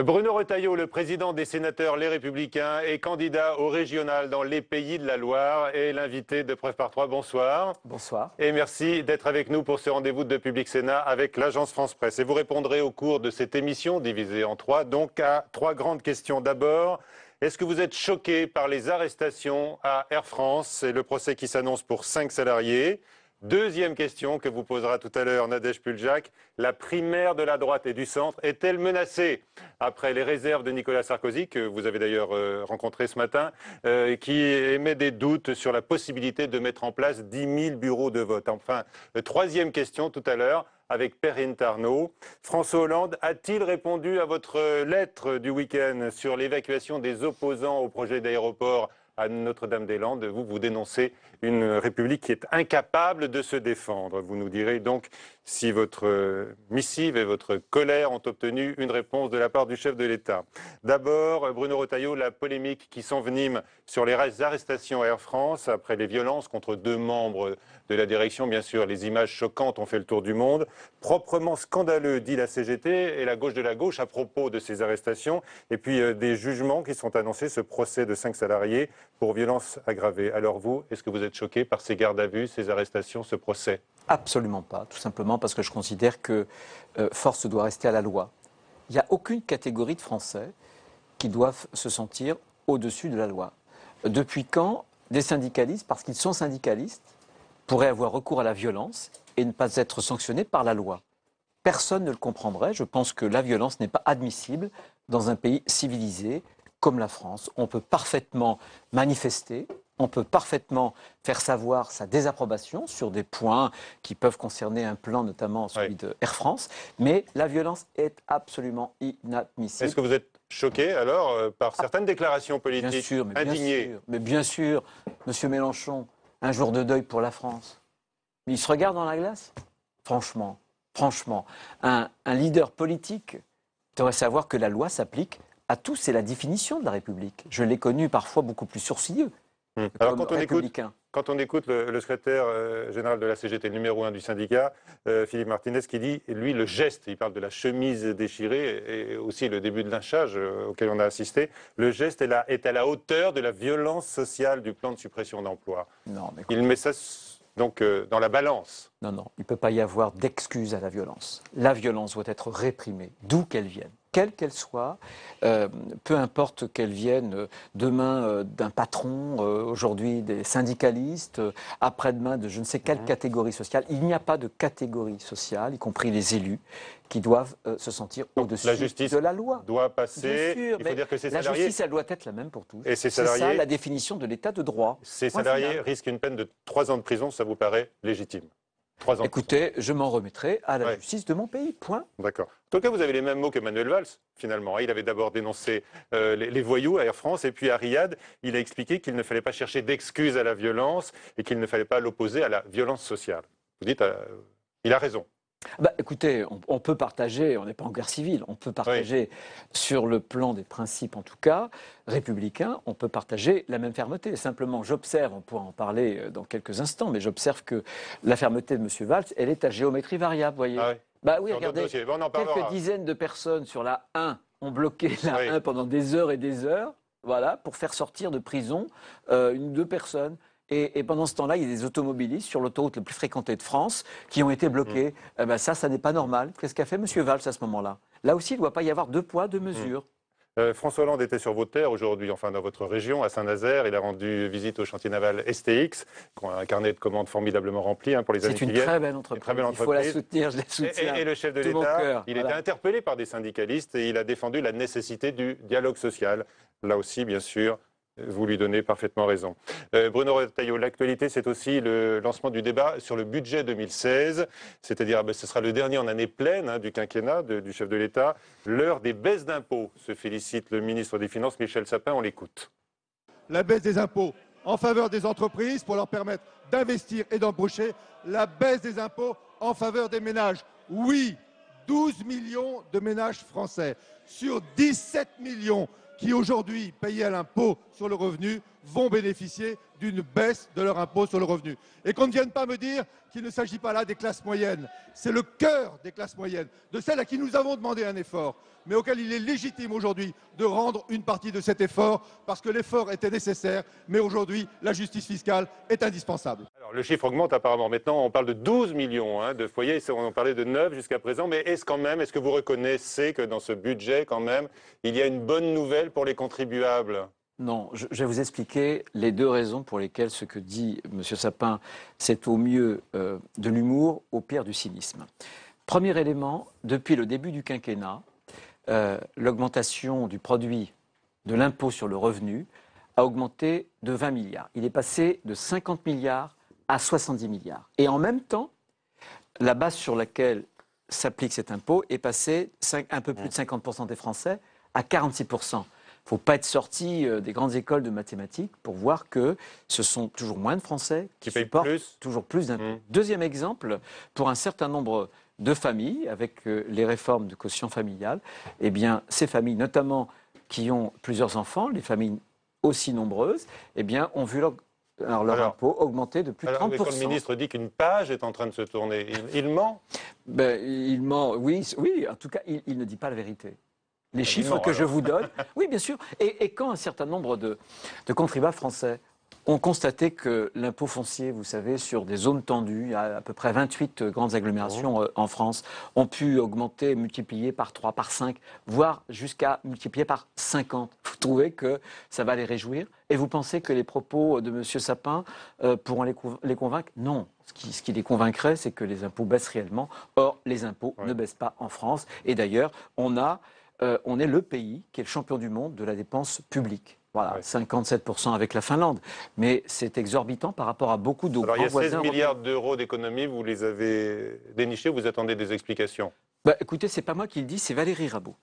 Bruno Retailleau, le président des sénateurs Les Républicains, est candidat au régional dans les Pays de la Loire et l'invité de Preuve par Trois. Bonsoir. Bonsoir. Et merci d'être avec nous pour ce rendez-vous de Public Sénat avec l'agence France Presse. Et vous répondrez au cours de cette émission, divisée en trois, donc à trois grandes questions. D'abord, est-ce que vous êtes choqué par les arrestations à Air France et le procès qui s'annonce pour 5 salariés? Deuxième question que vous posera tout à l'heure Nadège Puljac, la primaire de la droite et du centre est-elle menacée après les réserves de Nicolas Sarkozy, que vous avez d'ailleurs rencontré ce matin, qui émet des doutes sur la possibilité de mettre en place 10 000 bureaux de vote? Enfin, troisième question tout à l'heure avec Perrine Tarnot. François Hollande a-t-il répondu à votre lettre du week-end sur l'évacuation des opposants au projet d'aéroport à Notre-Dame-des-Landes? Vous dénoncez une République qui est incapable de se défendre. Vous nous direz donc si votre missive et votre colère ont obtenu une réponse de la part du chef de l'État. D'abord, Bruno Retailleau, la polémique qui s'envenime sur les arrestations à Air France après les violences contre 2 membres de la direction. Bien sûr, les images choquantes ont fait le tour du monde. Proprement scandaleux, dit la CGT et la gauche de la gauche à propos de ces arrestations. Et puis des jugements qui sont annoncés, ce procès de 5 salariés pour violences aggravées. Alors vous, est-ce que vous êtes choqué par ces gardes à vue, ces arrestations, ce procès? Absolument pas, tout simplement parce que je considère que force doit rester à la loi. Il n'y a aucune catégorie de Français qui doivent se sentir au-dessus de la loi. Depuis quand des syndicalistes, parce qu'ils sont syndicalistes, pourraient avoir recours à la violence et ne pas être sanctionnés par la loi? Personne ne le comprendrait. Je pense que la violence n'est pas admissible dans un pays civilisé comme la France. On peut parfaitement manifester, on peut parfaitement faire savoir sa désapprobation sur des points qui peuvent concerner un plan, notamment celui de Air France, mais la violence est absolument inadmissible. Est-ce que vous êtes choqué alors par certaines déclarations politiques bien sûr, indignées? mais bien sûr, Monsieur Mélenchon, un jour de deuil pour la France. Il se regarde dans la glace? Franchement, un leader politique devrait savoir que la loi s'applique à tous. C'est la définition de la République. Je l'ai connu parfois beaucoup plus sourcilleux. Alors quand on écoute le secrétaire général de la CGT, le numéro 1 du syndicat, Philippe Martinez, qui dit, lui, le geste, il parle de la chemise déchirée et aussi le début de lynchage auquel on a assisté, le geste est à la hauteur de la violence sociale du plan de suppression d'emploi. Non, mais il met ça donc dans la balance. Non, il ne peut pas y avoir d'excuse à la violence. La violence doit être réprimée, d'où qu'elle vienne. Quelle qu'elle soit, peu importe qu'elle vienne demain d'un patron, aujourd'hui des syndicalistes, après-demain de je ne sais quelle catégorie sociale. Il n'y a pas de catégorie sociale, y compris les élus, qui doivent se sentir au-dessus de la loi. Doit passer. Bien sûr, il faut dire que ces la salariés... justice, elle doit être la même pour tous. Et ces c'est salariés... ça la définition de l'état de droit. Ces salariés risquent une peine de 3 ans de prison, ça vous paraît légitime? 3 ans. Écoutez, je m'en remettrai à la justice de mon pays, point. D'accord. En tout cas, vous avez les mêmes mots qu'Emmanuel Valls, finalement. Il avait d'abord dénoncé les voyous à Air France, et puis à Riyad, il a expliqué qu'il ne fallait pas chercher d'excuses à la violence et qu'il ne fallait pas l'opposer à la violence sociale. Vous dites, il a raison. Écoutez, on peut partager, on n'est pas en guerre civile, on peut partager sur le plan des principes, en tout cas, républicains, on peut partager la même fermeté. Simplement, j'observe, on pourra en parler dans quelques instants, mais j'observe que la fermeté de M. Valls, elle est à géométrie variable, vous voyez. Oui, regardez, quelques dizaines de personnes sur la 1 ont bloqué la 1 pendant des heures et des heures, voilà, pour faire sortir de prison 1 ou 2 personnes. Et pendant ce temps-là, il y a des automobilistes sur l'autoroute la plus fréquentée de France qui ont été bloqués. Ça n'est pas normal. Qu'est-ce qu'a fait M. Valls à ce moment-là? Là aussi, il ne doit pas y avoir 2 poids, 2 mesures. François Hollande était sur vos terres aujourd'hui, enfin dans votre région, à Saint-Nazaire. Il a rendu visite au chantier naval STX, qui a un carnet de commandes formidablement rempli pour les années qui viennent. C'est une très belle entreprise. Il faut la soutenir, je la soutiens. Et le chef de l'État, il était interpellé par des syndicalistes et il a défendu la nécessité du dialogue social. Là aussi, bien sûr, vous lui donnez parfaitement raison. Bruno Retailleau, l'actualité, c'est aussi le lancement du débat sur le budget 2016, c'est-à-dire ce sera le dernier en année pleine du quinquennat du chef de l'État. L'heure des baisses d'impôts, se félicite le ministre des Finances, Michel Sapin, on l'écoute. La baisse des impôts en faveur des entreprises pour leur permettre d'investir et d'embaucher. La baisse des impôts en faveur des ménages. Oui, 12 millions de ménages français sur 17 millions qui aujourd'hui, payés à l'impôt sur le revenu, vont bénéficier d'une baisse de leur impôt sur le revenu. Et qu'on ne vienne pas me dire qu'il ne s'agit pas là des classes moyennes. C'est le cœur des classes moyennes, de celles à qui nous avons demandé un effort, mais auquel il est légitime aujourd'hui de rendre une partie de cet effort, parce que l'effort était nécessaire, mais aujourd'hui, la justice fiscale est indispensable. Alors, le chiffre augmente apparemment. Maintenant, on parle de 12 millions de foyers. On en parlait de 9 jusqu'à présent. Mais est-ce que vous reconnaissez que dans ce budget, quand même, il y a une bonne nouvelle pour les contribuables ? Non, je vais vous expliquer les deux raisons pour lesquelles ce que dit M. Sapin, c'est au mieux de l'humour, au pire du cynisme. Premier élément, depuis le début du quinquennat, l'augmentation du produit de l'impôt sur le revenu a augmenté de 20 milliards. Il est passé de 50 milliards à 70 milliards. Et en même temps, la base sur laquelle s'applique cet impôt est passée un peu plus de 50% des Français à 46%. Il ne faut pas être sorti des grandes écoles de mathématiques pour voir que ce sont toujours moins de Français qui supportent toujours plus d'impôts. Deuxième exemple, pour un certain nombre de familles, avec les réformes de quotient familial, eh bien, ces familles, notamment qui ont plusieurs enfants, les familles aussi nombreuses, eh bien, ont vu leur impôt augmenter de plus de 30%. Quand le ministre dit qu'une page est en train de se tourner, il ment ? Il ment, oui, en tout cas, il ne dit pas la vérité. Les chiffres que je vous donne, oui, bien sûr. Et quand un certain nombre de contribuables français ont constaté que l'impôt foncier, vous savez, sur des zones tendues, il y a à peu près 28 grandes agglomérations en France, ont pu augmenter, multiplier par 3, par 5, voire jusqu'à multiplier par 50. Vous trouvez que ça va les réjouir? Et vous pensez que les propos de M. Sapin pourront les convaincre? Non. Ce qui les convaincrait, c'est que les impôts baissent réellement. Or, les impôts ne baissent pas en France. Et d'ailleurs, on est le pays qui est le champion du monde de la dépense publique. Voilà, 57% avec la Finlande. Mais c'est exorbitant par rapport à beaucoup d'autres voisins. Alors, il y a 16 milliards d'euros d'économies, vous les avez dénichés, vous attendez des explications? Écoutez, c'est pas moi qui le dis, c'est Valérie Rabault.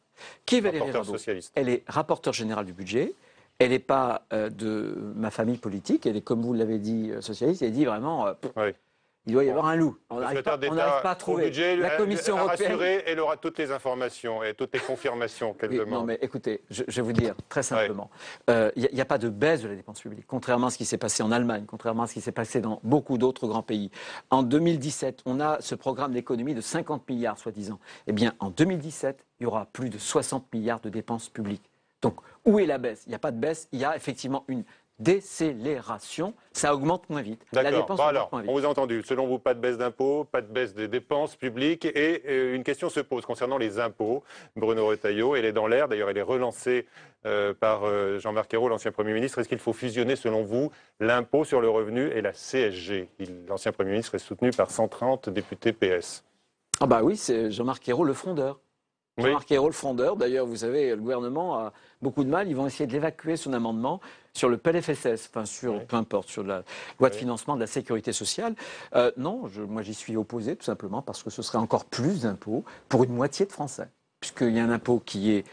Qui est Valérie Rabault? Socialiste. Elle est rapporteure générale du budget. Elle n'est pas de ma famille politique. Elle est, comme vous l'avez dit, socialiste. Elle dit vraiment... Il doit y avoir un loup. On n'arrive pas à trouver. Budget, la Commission européenne. Rassurée, elle aura toutes les informations et toutes les confirmations qu'elle demande. Non, mais écoutez, je vais vous dire très simplement. Il n'y a pas de baisse de la dépense publique, contrairement à ce qui s'est passé en Allemagne, contrairement à ce qui s'est passé dans beaucoup d'autres grands pays. En 2017, on a ce programme d'économie de 50 milliards, soi-disant. Eh bien, en 2017, il y aura plus de 60 milliards de dépenses publiques. Donc, où est la baisse? Il n'y a pas de baisse, il y a effectivement une décélération, ça augmente moins vite. D'accord. Alors, on vous a entendu. Selon vous, pas de baisse d'impôts, pas de baisse des dépenses publiques. Et une question se pose concernant les impôts. Bruno Retailleau, elle est dans l'air. D'ailleurs, elle est relancée par Jean-Marc Ayrault, l'ancien Premier ministre. Est-ce qu'il faut fusionner, selon vous, l'impôt sur le revenu et la CSG? L'ancien Premier ministre est soutenu par 130 députés PS. Ah bah oui, c'est Jean-Marc Ayrault, le frondeur. Jean-Marc Ayrault, le frondeur. D'ailleurs, vous savez, le gouvernement a beaucoup de mal. Ils vont essayer de l'évacuer, son amendement, sur le PLFSS, enfin peu importe, sur la loi de financement de la sécurité sociale. Non, moi j'y suis opposé, tout simplement, parce que ce serait encore plus d'impôts pour une moitié de Français. Puisqu'il y a un impôt qui est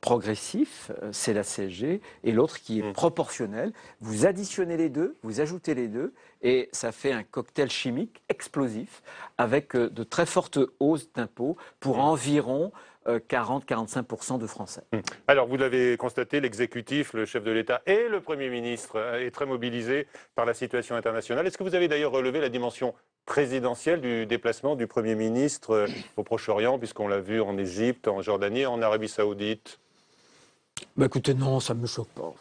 progressif, c'est la CSG, et l'autre qui est proportionnel. Vous additionnez les deux, vous ajoutez les deux, et ça fait un cocktail chimique explosif avec de très fortes hausses d'impôts pour environ 40-45% de Français. Alors, vous l'avez constaté, l'exécutif, le chef de l'État et le Premier ministre est très mobilisé par la situation internationale. Est-ce que vous avez d'ailleurs relevé la dimension présidentielle du déplacement du Premier ministre au Proche-Orient, puisqu'on l'a vu en Égypte, en Jordanie et en Arabie Saoudite? Écoutez, non, ça ne me choque pas.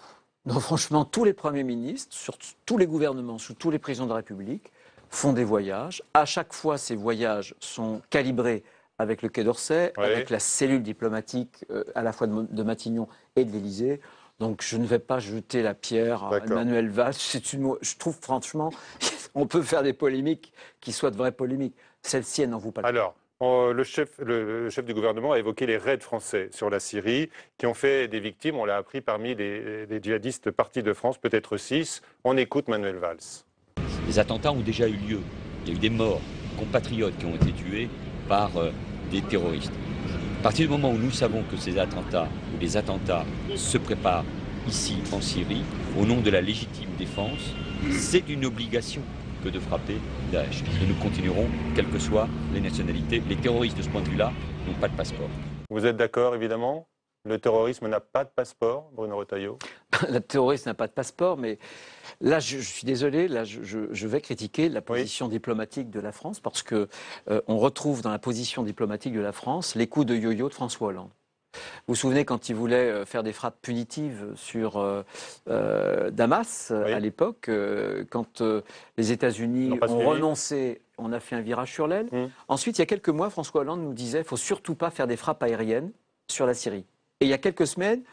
Non, franchement, tous les premiers ministres, sur tous les gouvernements, sous tous les présidents de la République, font des voyages. À chaque fois, ces voyages sont calibrés avec le Quai d'Orsay, avec la cellule diplomatique à la fois de Matignon et de l'Élysée. Donc je ne vais pas jeter la pierre à Manuel Valls. Je trouve franchement, on peut faire des polémiques qui soient de vraies polémiques. Celle-ci, elle n'en vaut pas le coup. Alors, le chef du gouvernement a évoqué les raids français sur la Syrie qui ont fait des victimes, on l'a appris, parmi les djihadistes partis de France, peut-être 6. On écoute Manuel Valls. Les attentats ont déjà eu lieu. Il y a eu des morts, compatriotes qui ont été tués par des terroristes. À partir du moment où nous savons que ces attentats ou les attentats se préparent ici en Syrie, au nom de la légitime défense, c'est une obligation que de frapper Daesh. Et nous continuerons, quelles que soient les nationalités. Les terroristes, de ce point de vue-là, n'ont pas de passeport. Vous êtes d'accord, évidemment? Le terrorisme n'a pas de passeport, Bruno Retailleau? Le terroriste n'a pas de passeport, mais là, je suis désolé, là, je vais critiquer la position diplomatique de la France, parce que on retrouve dans la position diplomatique de la France les coups de yo-yo de François Hollande. Vous vous souvenez quand il voulait faire des frappes punitives sur Damas à l'époque, quand les États-Unis ont renoncé, on a fait un virage sur l'aile. Ensuite, il y a quelques mois, François Hollande nous disait qu'il ne faut surtout pas faire des frappes aériennes sur la Syrie. Et il y a quelques semaines,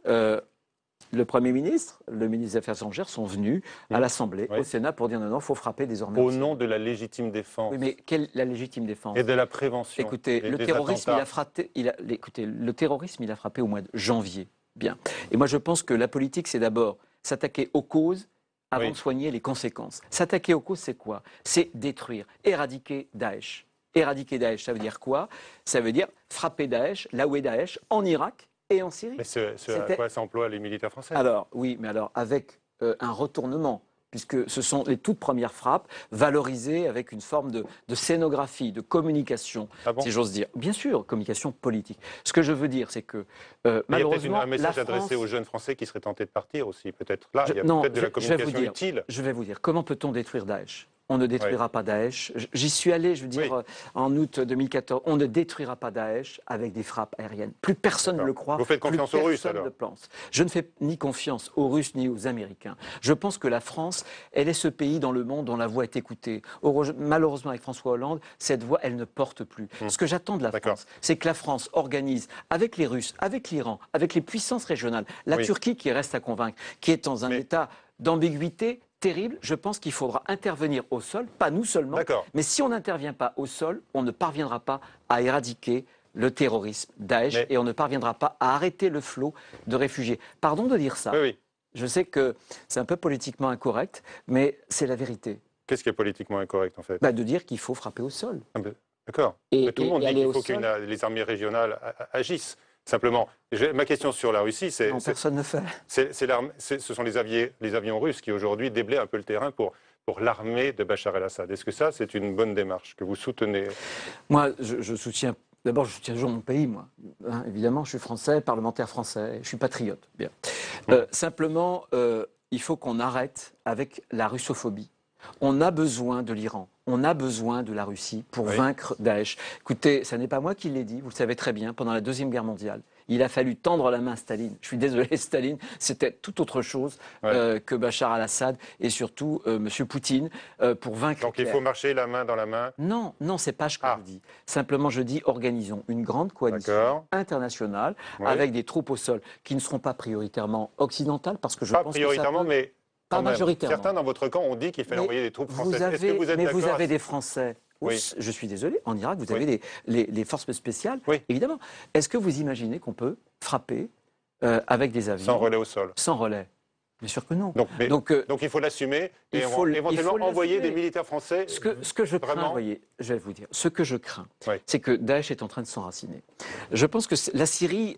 le Premier ministre, le ministre des Affaires étrangères sont venus à l'Assemblée, au Sénat, pour dire non, il faut frapper désormais. Au nom de la légitime défense. Oui, mais quelle la légitime défense? Et de la prévention. Écoutez, le terrorisme, le terrorisme, il a frappé au mois de janvier. Bien. Et moi, je pense que la politique, c'est d'abord s'attaquer aux causes avant de soigner les conséquences. S'attaquer aux causes, c'est quoi? C'est détruire, éradiquer Daesh. Éradiquer Daesh, ça veut dire quoi? Ça veut dire frapper Daesh, là où est Daesh, en Irak et en Syrie. Mais à quoi s'emploient les militaires français? Alors, oui, mais alors avec un retournement, puisque ce sont les toutes premières frappes valorisées avec une forme de scénographie, de communication, si j'ose dire. Bien sûr, communication politique. Ce que je veux dire, c'est que malheureusement, il y a peut-être un message adressé aux jeunes Français qui seraient tentés de partir aussi, peut-être. Là, il y a peut-être de la communication utile. Je vais vous dire, comment peut-on détruire Daesh? On ne détruira pas Daesh. J'y suis allé, je veux dire, en août 2014. On ne détruira pas Daesh avec des frappes aériennes. Plus personne ne le croit. Vous faites confiance aux Russes, alors? Je ne fais ni confiance aux Russes ni aux Américains. Je pense que la France, elle est ce pays dans le monde dont la voix est écoutée. Malheureusement, avec François Hollande, cette voix, elle ne porte plus. Ce que j'attends de la France, c'est que la France organise, avec les Russes, avec l'Iran, avec les puissances régionales, la Turquie qui reste à convaincre, qui est dans un état d'ambiguïté terrible. Je pense qu'il faudra intervenir au sol, pas nous seulement, mais si on n'intervient pas au sol, on ne parviendra pas à éradiquer le terrorisme, Daesh, et on ne parviendra pas à arrêter le flot de réfugiés. Pardon de dire ça. Je sais que c'est un peu politiquement incorrect, mais c'est la vérité. Qu'est-ce qui est politiquement incorrect, en fait? De dire qu'il faut frapper au sol. D'accord. Mais tout le monde dit qu'il faut que les armées régionales agissent. Simplement, ma question sur la Russie, c'est... Non, personne ne fait. Ce sont les avions russes qui aujourd'hui déblaient un peu le terrain pour l'armée de Bachar el-Assad. Est-ce que ça, c'est une bonne démarche que vous soutenez? Moi, je soutiens... D'abord, je soutiens toujours mon pays, moi. Hein, évidemment, je suis français, parlementaire français, je suis patriote. Bien. Simplement, il faut qu'on arrête avec la russophobie. On a besoin de l'Iran, on a besoin de la Russie pour vaincre Daesh. Écoutez, ça n'est pas moi qui l'ai dit, vous le savez très bien, pendant la Deuxième Guerre mondiale, il a fallu tendre la main à Staline. Je suis désolé, Staline, c'était tout autre chose que Bachar al-Assad et surtout M. Poutine pour vaincre. Donc il faut marcher la main dans la main? Non, non, c'est pas ce que je dis. Simplement, je dis organisons une grande coalition internationale avec des troupes au sol qui ne seront pas prioritairement occidentales, parce que je pense que prioritairement, mais... Pas majoritairement. Certains dans votre camp ont dit qu'il fallait envoyer des troupes françaises. Est-ce que vous êtes d'accord? Mais vous avez des Français. Je suis désolé, en Irak, vous avez les forces spéciales, évidemment. Est-ce que vous imaginez qu'on peut frapper avec des avions sans relais au sol? Sans relais. Bien sûr que non. Donc il faut l'assumer et éventuellement envoyer des militaires français. Ce que je crains, je vais vous dire, ce que je crains, c'est que Daesh est en train de s'enraciner. Je pense que la Syrie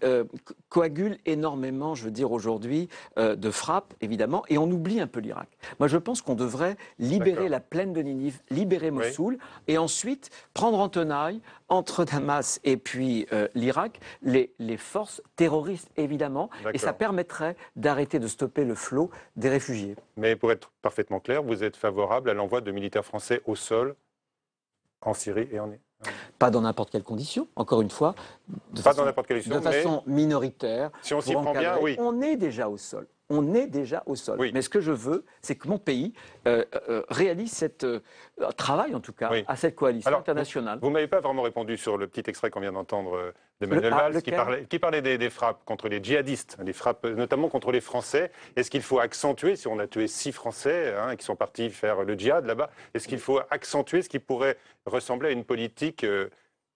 coagule énormément, je veux dire aujourd'hui, de frappes, évidemment, et on oublie un peu l'Irak. Moi, je pense qu'on devrait libérer la plaine de Ninive, libérer Mossoul, et ensuite prendre en tenaille, entre Damas et puis l'Irak, les forces terroristes, évidemment, et ça permettrait d'arrêter, de stopper le flot des réfugiés. Mais pour être parfaitement clair, vous êtes favorable à l'envoi de militaires français au sol en Syrie et en Irak? Pas dans n'importe quelle condition, encore une fois, de façon minoritaire. Si on s'y prend bien, oui. On est déjà au sol. On est déjà au sol. Mais ce que je veux, c'est que mon pays réalise cette travail, en tout cas, à cette coalition internationale. Vous ne m'avez pas vraiment répondu sur le petit extrait qu'on vient d'entendre d'Emmanuel Valls, qui parlait des frappes contre les djihadistes, des frappes notamment contre les Français. Est-ce qu'il faut accentuer, si on a tué 6 Français qui sont partis faire le djihad là-bas, est-ce qu'il faut accentuer ce qui pourrait ressembler à une politique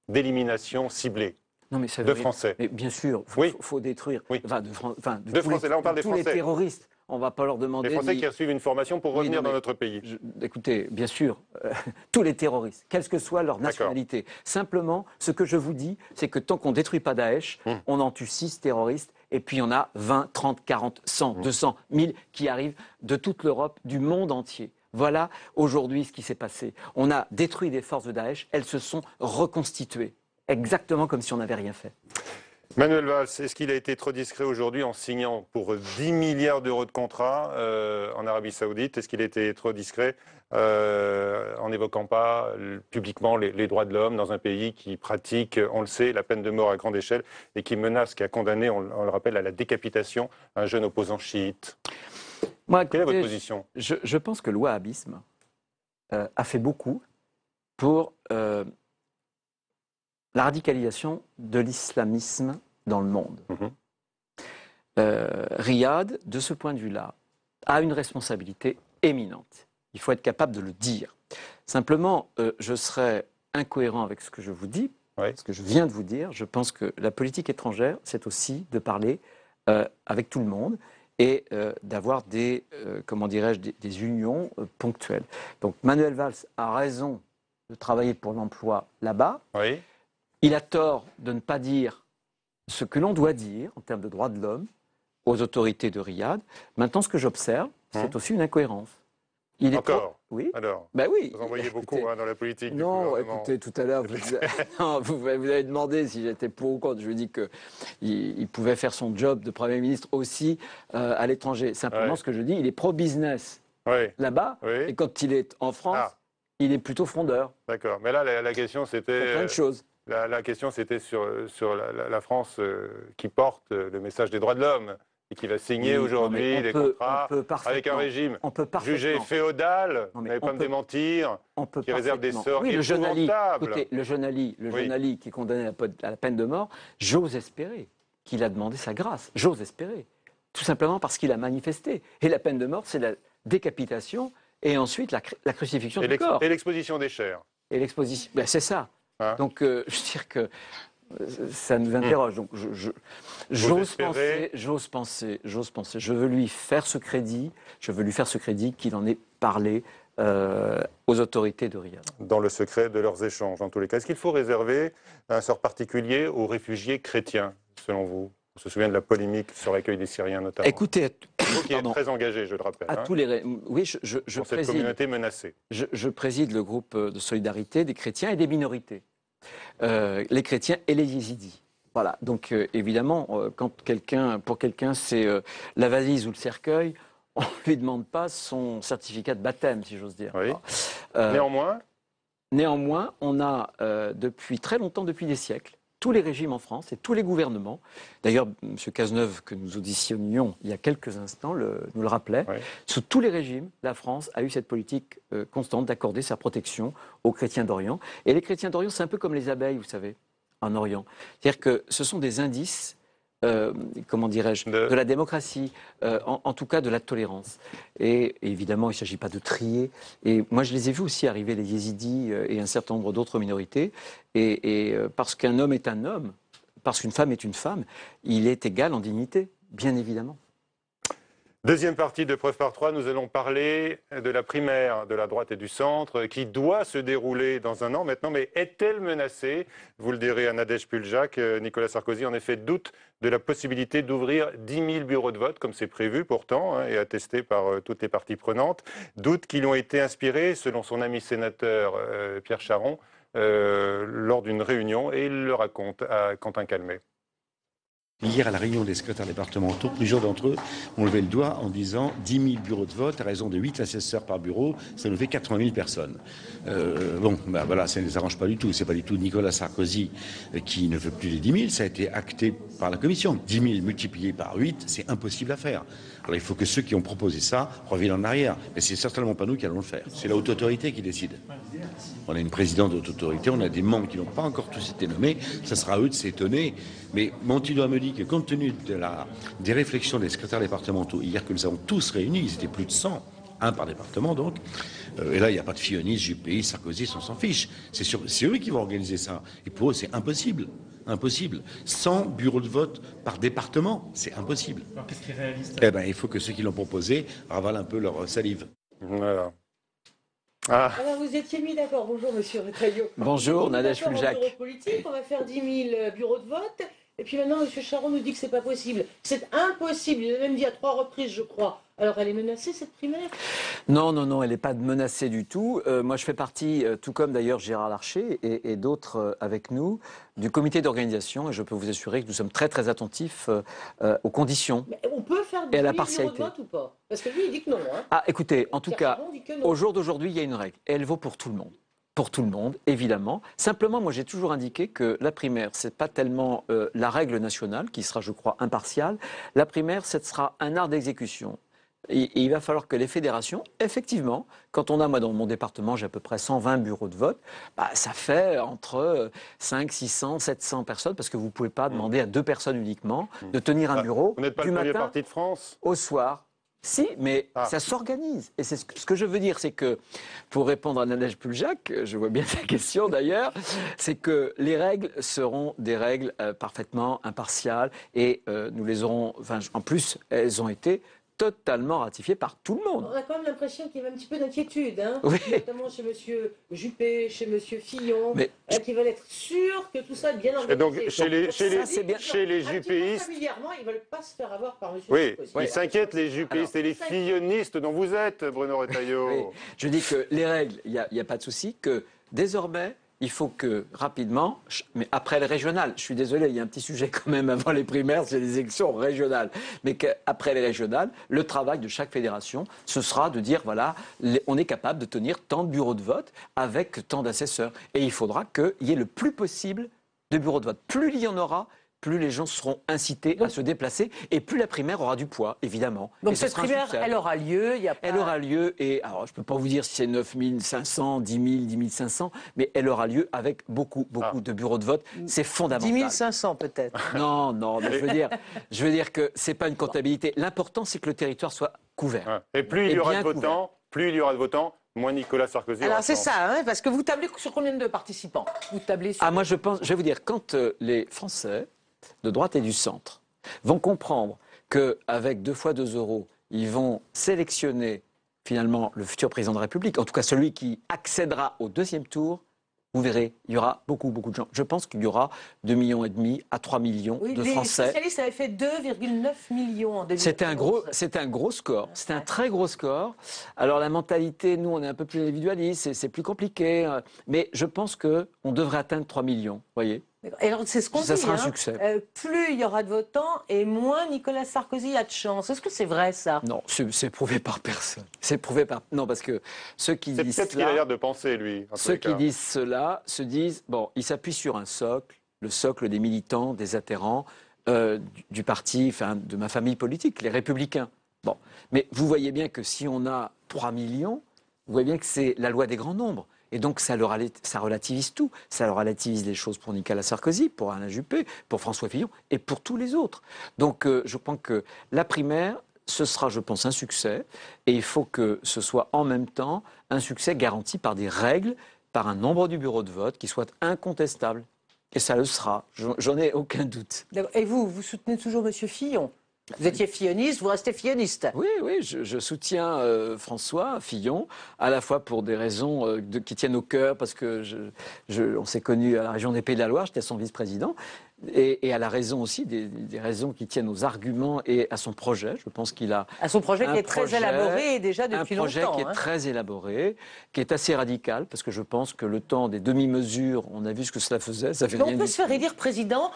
d'élimination ciblée? Non, mais de Français. Mais bien sûr, il faut détruire. De Français, là on parle des Français. Tous les terroristes, on ne va pas leur demander... Les Français qui reçoivent une formation pour revenir dans notre pays. Écoutez, bien sûr, tous les terroristes, quelle que soit leur nationalité. Simplement, ce que je vous dis, c'est que tant qu'on ne détruit pas Daesh, on en tue 6 terroristes, et puis on a 20, 30, 40, 100, 200, 1000 qui arrivent de toute l'Europe, du monde entier. Voilà aujourd'hui ce qui s'est passé. On a détruit des forces de Daesh, elles se sont reconstituées. Exactement comme si on n'avait rien fait. Manuel Valls, est-ce qu'il a été trop discret aujourd'hui en signant pour 10 milliards d'euros de contrats en Arabie Saoudite? Est-ce qu'il a été trop discret en n'évoquant pas publiquement les droits de l'homme dans un pays qui pratique, on le sait, la peine de mort à grande échelle et qui menace, qui a condamné, on le rappelle, à la décapitation un jeune opposant chiite? Moi, Quelle est écoutez, votre position? je pense que le wahhabisme a fait beaucoup pour la radicalisation de l'islamisme dans le monde. Riyad, de ce point de vue-là, a une responsabilité éminente. Il faut être capable de le dire. Simplement, je serais incohérent avec ce que je vous dis, ce que je viens de vous dire. Je pense que la politique étrangère, c'est aussi de parler avec tout le monde et d'avoir des, comment dirais-je, des unions ponctuelles. Donc Manuel Valls a raison de travailler pour l'emploi là-bas. Oui. Il a tort de ne pas dire ce que l'on doit dire en termes de droits de l'homme aux autorités de Riyad. Maintenant, ce que j'observe, c'est aussi une incohérence. Il est Encore? Oui. Alors, ben oui. vous en voyez beaucoup dans la politique Non, du gouvernement. écoutez, tout à l'heure, vous avez demandé si j'étais pour ou contre. Je lui ai dit qu'il pouvait faire son job de Premier ministre aussi à l'étranger. Simplement, ce que je dis, il est pro-business là-bas. Et quand il est en France, il est plutôt frondeur. D'accord. Mais là, la question, c'était... plein de choses. La question, c'était sur la France qui porte le message des droits de l'homme et qui va signer aujourd'hui des contrats avec un régime jugé féodal, vous n'allez pas me démentir, qui réserve des sorts épouvantables. Écoutez, le jeune Ali qui est condamné à la peine de mort, j'ose espérer qu'il a demandé sa grâce. J'ose espérer. Tout simplement parce qu'il a manifesté. Et la peine de mort, c'est la décapitation et ensuite la crucifixion du corps. Et l'exposition des chairs. Et l'exposition, ben, c'est ça. Donc, je veux dire que ça nous interroge. Donc, j'ose penser. Je veux lui faire ce crédit. Qu'il en ait parlé aux autorités de Riyad. Dans le secret de leurs échanges, en tous les cas. Est-ce qu'il faut réserver un sort particulier aux réfugiés chrétiens, selon vous? On se souvient de la polémique sur l'accueil des Syriens, notamment. Écoutez, vous qui êtes très engagé, je le rappelle. Oui, je pour cette communauté menacée. Je préside le groupe de solidarité des chrétiens et des minorités. Les chrétiens et les yézidis. Voilà. Donc, évidemment, quand pour quelqu'un, c'est la valise ou le cercueil, on ne lui demande pas son certificat de baptême, si j'ose dire. Oui. Néanmoins, on a depuis très longtemps, depuis des siècles, tous les régimes en France et tous les gouvernements. D'ailleurs, M. Cazeneuve, que nous auditionnions il y a quelques instants, nous le rappelait. Sous tous les régimes, la France a eu cette politique constante d'accorder sa protection aux chrétiens d'Orient. Et les chrétiens d'Orient, c'est un peu comme les abeilles, vous savez, en Orient. C'est-à-dire que ce sont des indices, comment dirais-je, de la démocratie, en tout cas de la tolérance. Et évidemment, il ne s'agit pas de trier. Et moi, je les ai vus aussi arriver, les yézidis et un certain nombre d'autres minorités. Et parce qu'un homme est un homme, parce qu'une femme est une femme, il est égal en dignité, bien évidemment. Deuxième partie de Preuve par 3, nous allons parler de la primaire de la droite et du centre qui doit se dérouler dans un an maintenant. Mais est-elle menacée? Vous le direz à Nadège Puljac. Nicolas Sarkozy, en effet, doute de la possibilité d'ouvrir 10 000 bureaux de vote, comme c'est prévu pourtant, et attesté par toutes les parties prenantes. Doutes qui lui ont été inspirés, selon son ami sénateur Pierre Charon, lors d'une réunion, et il le raconte à Quentin Calmet. Hier, à la réunion des secrétaires départementaux, plusieurs d'entre eux ont levé le doigt en disant 10 000 bureaux de vote, à raison de 8 assesseurs par bureau, ça nous fait 80 000 personnes. Voilà, ça ne les arrange pas du tout. C'est pas du tout Nicolas Sarkozy qui ne veut plus les 10 000, ça a été acté par la Commission. 10 000 multiplié par 8, c'est impossible à faire. Alors il faut que ceux qui ont proposé ça reviennent en arrière. Mais c'est certainement pas nous qui allons le faire. C'est la haute autorité qui décide. On a une présidente de haute autorité, on a des membres qui n'ont pas encore tous été nommés. Ça sera à eux de s'étonner. Mais Montidois me dit que compte tenu des réflexions des secrétaires départementaux hier que nous avons tous réunis, ils étaient plus de 100, un par département donc, et là il n'y a pas de Fionis, Juppé, Sarkozy, on s'en fiche. C'est eux qui vont organiser ça. Et pour eux c'est impossible. Impossible. 100 bureaux de vote par département, c'est impossible. Alors qu'est-ce qui est réaliste? Il faut que ceux qui l'ont proposé ravalent un peu leur salive. Voilà. Alors vous étiez mis d'accord. Bonjour Monsieur Retailleau. Bonjour Nadège Puljac. On va faire 10 000 bureaux de vote. Et puis maintenant, M. Charon nous dit que c'est pas possible. C'est impossible. Il a même dit à 3 reprises, je crois. Alors elle est menacée, cette primaire? Non, non, non, elle n'est pas menacée du tout. Moi, je fais partie, tout comme d'ailleurs Gérard Larcher et d'autres avec nous, du comité d'organisation. Et je peux vous assurer que nous sommes très, très attentifs aux conditions. Mais on peut faire et à la bureau de partialité. vote ou pas? Parce que lui, il dit que non. Hein. Ah, écoutez, en tout Pierre cas, Charon dit que non. au jour d'aujourd'hui, il y a une règle. Et elle vaut pour tout le monde. Pour tout le monde, évidemment. Simplement, moi, j'ai toujours indiqué que la primaire, ce n'est pas tellement la règle nationale, qui sera, je crois, impartiale. La primaire, ce sera un art d'exécution. Et il va falloir que les fédérations, effectivement, quand on a, moi, dans mon département, j'ai à peu près 120 bureaux de vote, bah, ça fait entre 5, 600, 700 personnes, parce que vous ne pouvez pas demander à 2 personnes uniquement de tenir un bureau Vous n'êtes pas du le premier matin parti de France? au soir. Si, mais ça s'organise. Et c'est ce que je veux dire, c'est que, pour répondre à Nadège Puljac, je vois bien sa question d'ailleurs, c'est que les règles seront des règles parfaitement impartiales et nous les aurons, enfin, en plus, elles ont été totalement ratifiées par tout le monde. On a quand même l'impression qu'il y a un petit peu d'inquiétude, hein, Oui. notamment chez M. Juppé, chez M. Fillon, Mais qui veulent être sûrs que tout ça est bien Et organisé. donc, chez les Un petit peu juppéistes, familièrement, ils ne veulent pas se faire avoir par M. oui, Sarkozy. ils s'inquiètent, les juppéistes et les fillonistes dont vous êtes, Bruno Retailleau. Oui. Je dis que les règles, il n'y a pas de souci, que désormais, il faut que rapidement, mais après les régionales, je suis désolé, il y a un petit sujet quand même avant les primaires, c'est les élections régionales, mais qu'après les régionales, le travail de chaque fédération, ce sera de dire, voilà, on est capable de tenir tant de bureaux de vote avec tant d'assesseurs. Et il faudra qu'il y ait le plus possible de bureaux de vote. Plus il y en aura, plus les gens seront incités à se déplacer et plus la primaire aura du poids, évidemment. Donc et ce cette sera un primaire, succès. elle aura lieu. Il y a pas... Elle aura lieu, et alors je ne peux pas vous dire si c'est 9 500, 10 000, 10 500, mais elle aura lieu avec beaucoup de bureaux de vote. C'est fondamental. 10 500 peut-être. Non, non, mais je veux dire que ce n'est pas une comptabilité. L'important, c'est que le territoire soit couvert. Ouais. Et plus il y aura bien de votants, moins Nicolas Sarkozy aura Alors de c'est chance. ça, hein, parce que vous tablez sur combien de participants? Vous tablez sur... Ah, moi, je vais vous dire, quand les Français de droite et du centre vont comprendre qu'avec 2 fois 2 euros, ils vont sélectionner finalement le futur président de la République, en tout cas celui qui accédera au 2e tour, vous verrez, il y aura beaucoup de gens. Je pense qu'il y aura 2,5 millions à 3 millions Oui, de les Français. socialistes avaient fait 2,9 millions en 2011. C'était un gros score, c'était un très gros score. Alors la mentalité, nous, on est un peu plus individualiste, c'est plus compliqué, mais je pense qu'on devrait atteindre 3 millions, voyez. Et alors, c'est ce qu'on dit. Ça sera un hein. succès. Plus il y aura de votants et moins Nicolas Sarkozy a de chance. Est-ce que c'est vrai ça? Non, c'est prouvé par personne. C'est prouvé par... Non, parce que ceux qui C'est disent peut-être ce qu'il a cela, l'air de penser, lui. en tous ceux les qui cas. disent cela se disent, bon, ils s'appuient sur un socle, le socle des militants, des adhérents du parti, enfin, de ma famille politique, les Républicains. Bon, mais vous voyez bien que si on a 3 millions, vous voyez bien que c'est la loi des grands nombres. Et donc, ça relativise tout. Ça relativise les choses pour Nicolas Sarkozy, pour Alain Juppé, pour François Fillon et pour tous les autres. Donc, je pense que la primaire, ce sera, je pense, un succès. Et il faut que ce soit en même temps un succès garanti par des règles, par un nombre du bureau de vote qui soit incontestable. Et ça le sera. J'en ai aucun doute. Et vous soutenez toujours M. Fillon? Vous étiez filloniste, vous restez filloniste. Oui, je soutiens François Fillon, à la fois pour des raisons qui tiennent au cœur, parce que on s'est connus à la région des Pays de la Loire, j'étais son vice-président, et à la raison aussi, des raisons qui tiennent aux arguments et à son projet. Je pense qu'il a À son projet qui est très élaboré déjà depuis longtemps. un projet qui est très élaboré, qui est assez radical, parce que je pense que le temps des demi-mesures, on a vu ce que cela faisait, ça fait Mais rien on peut du se faire élire président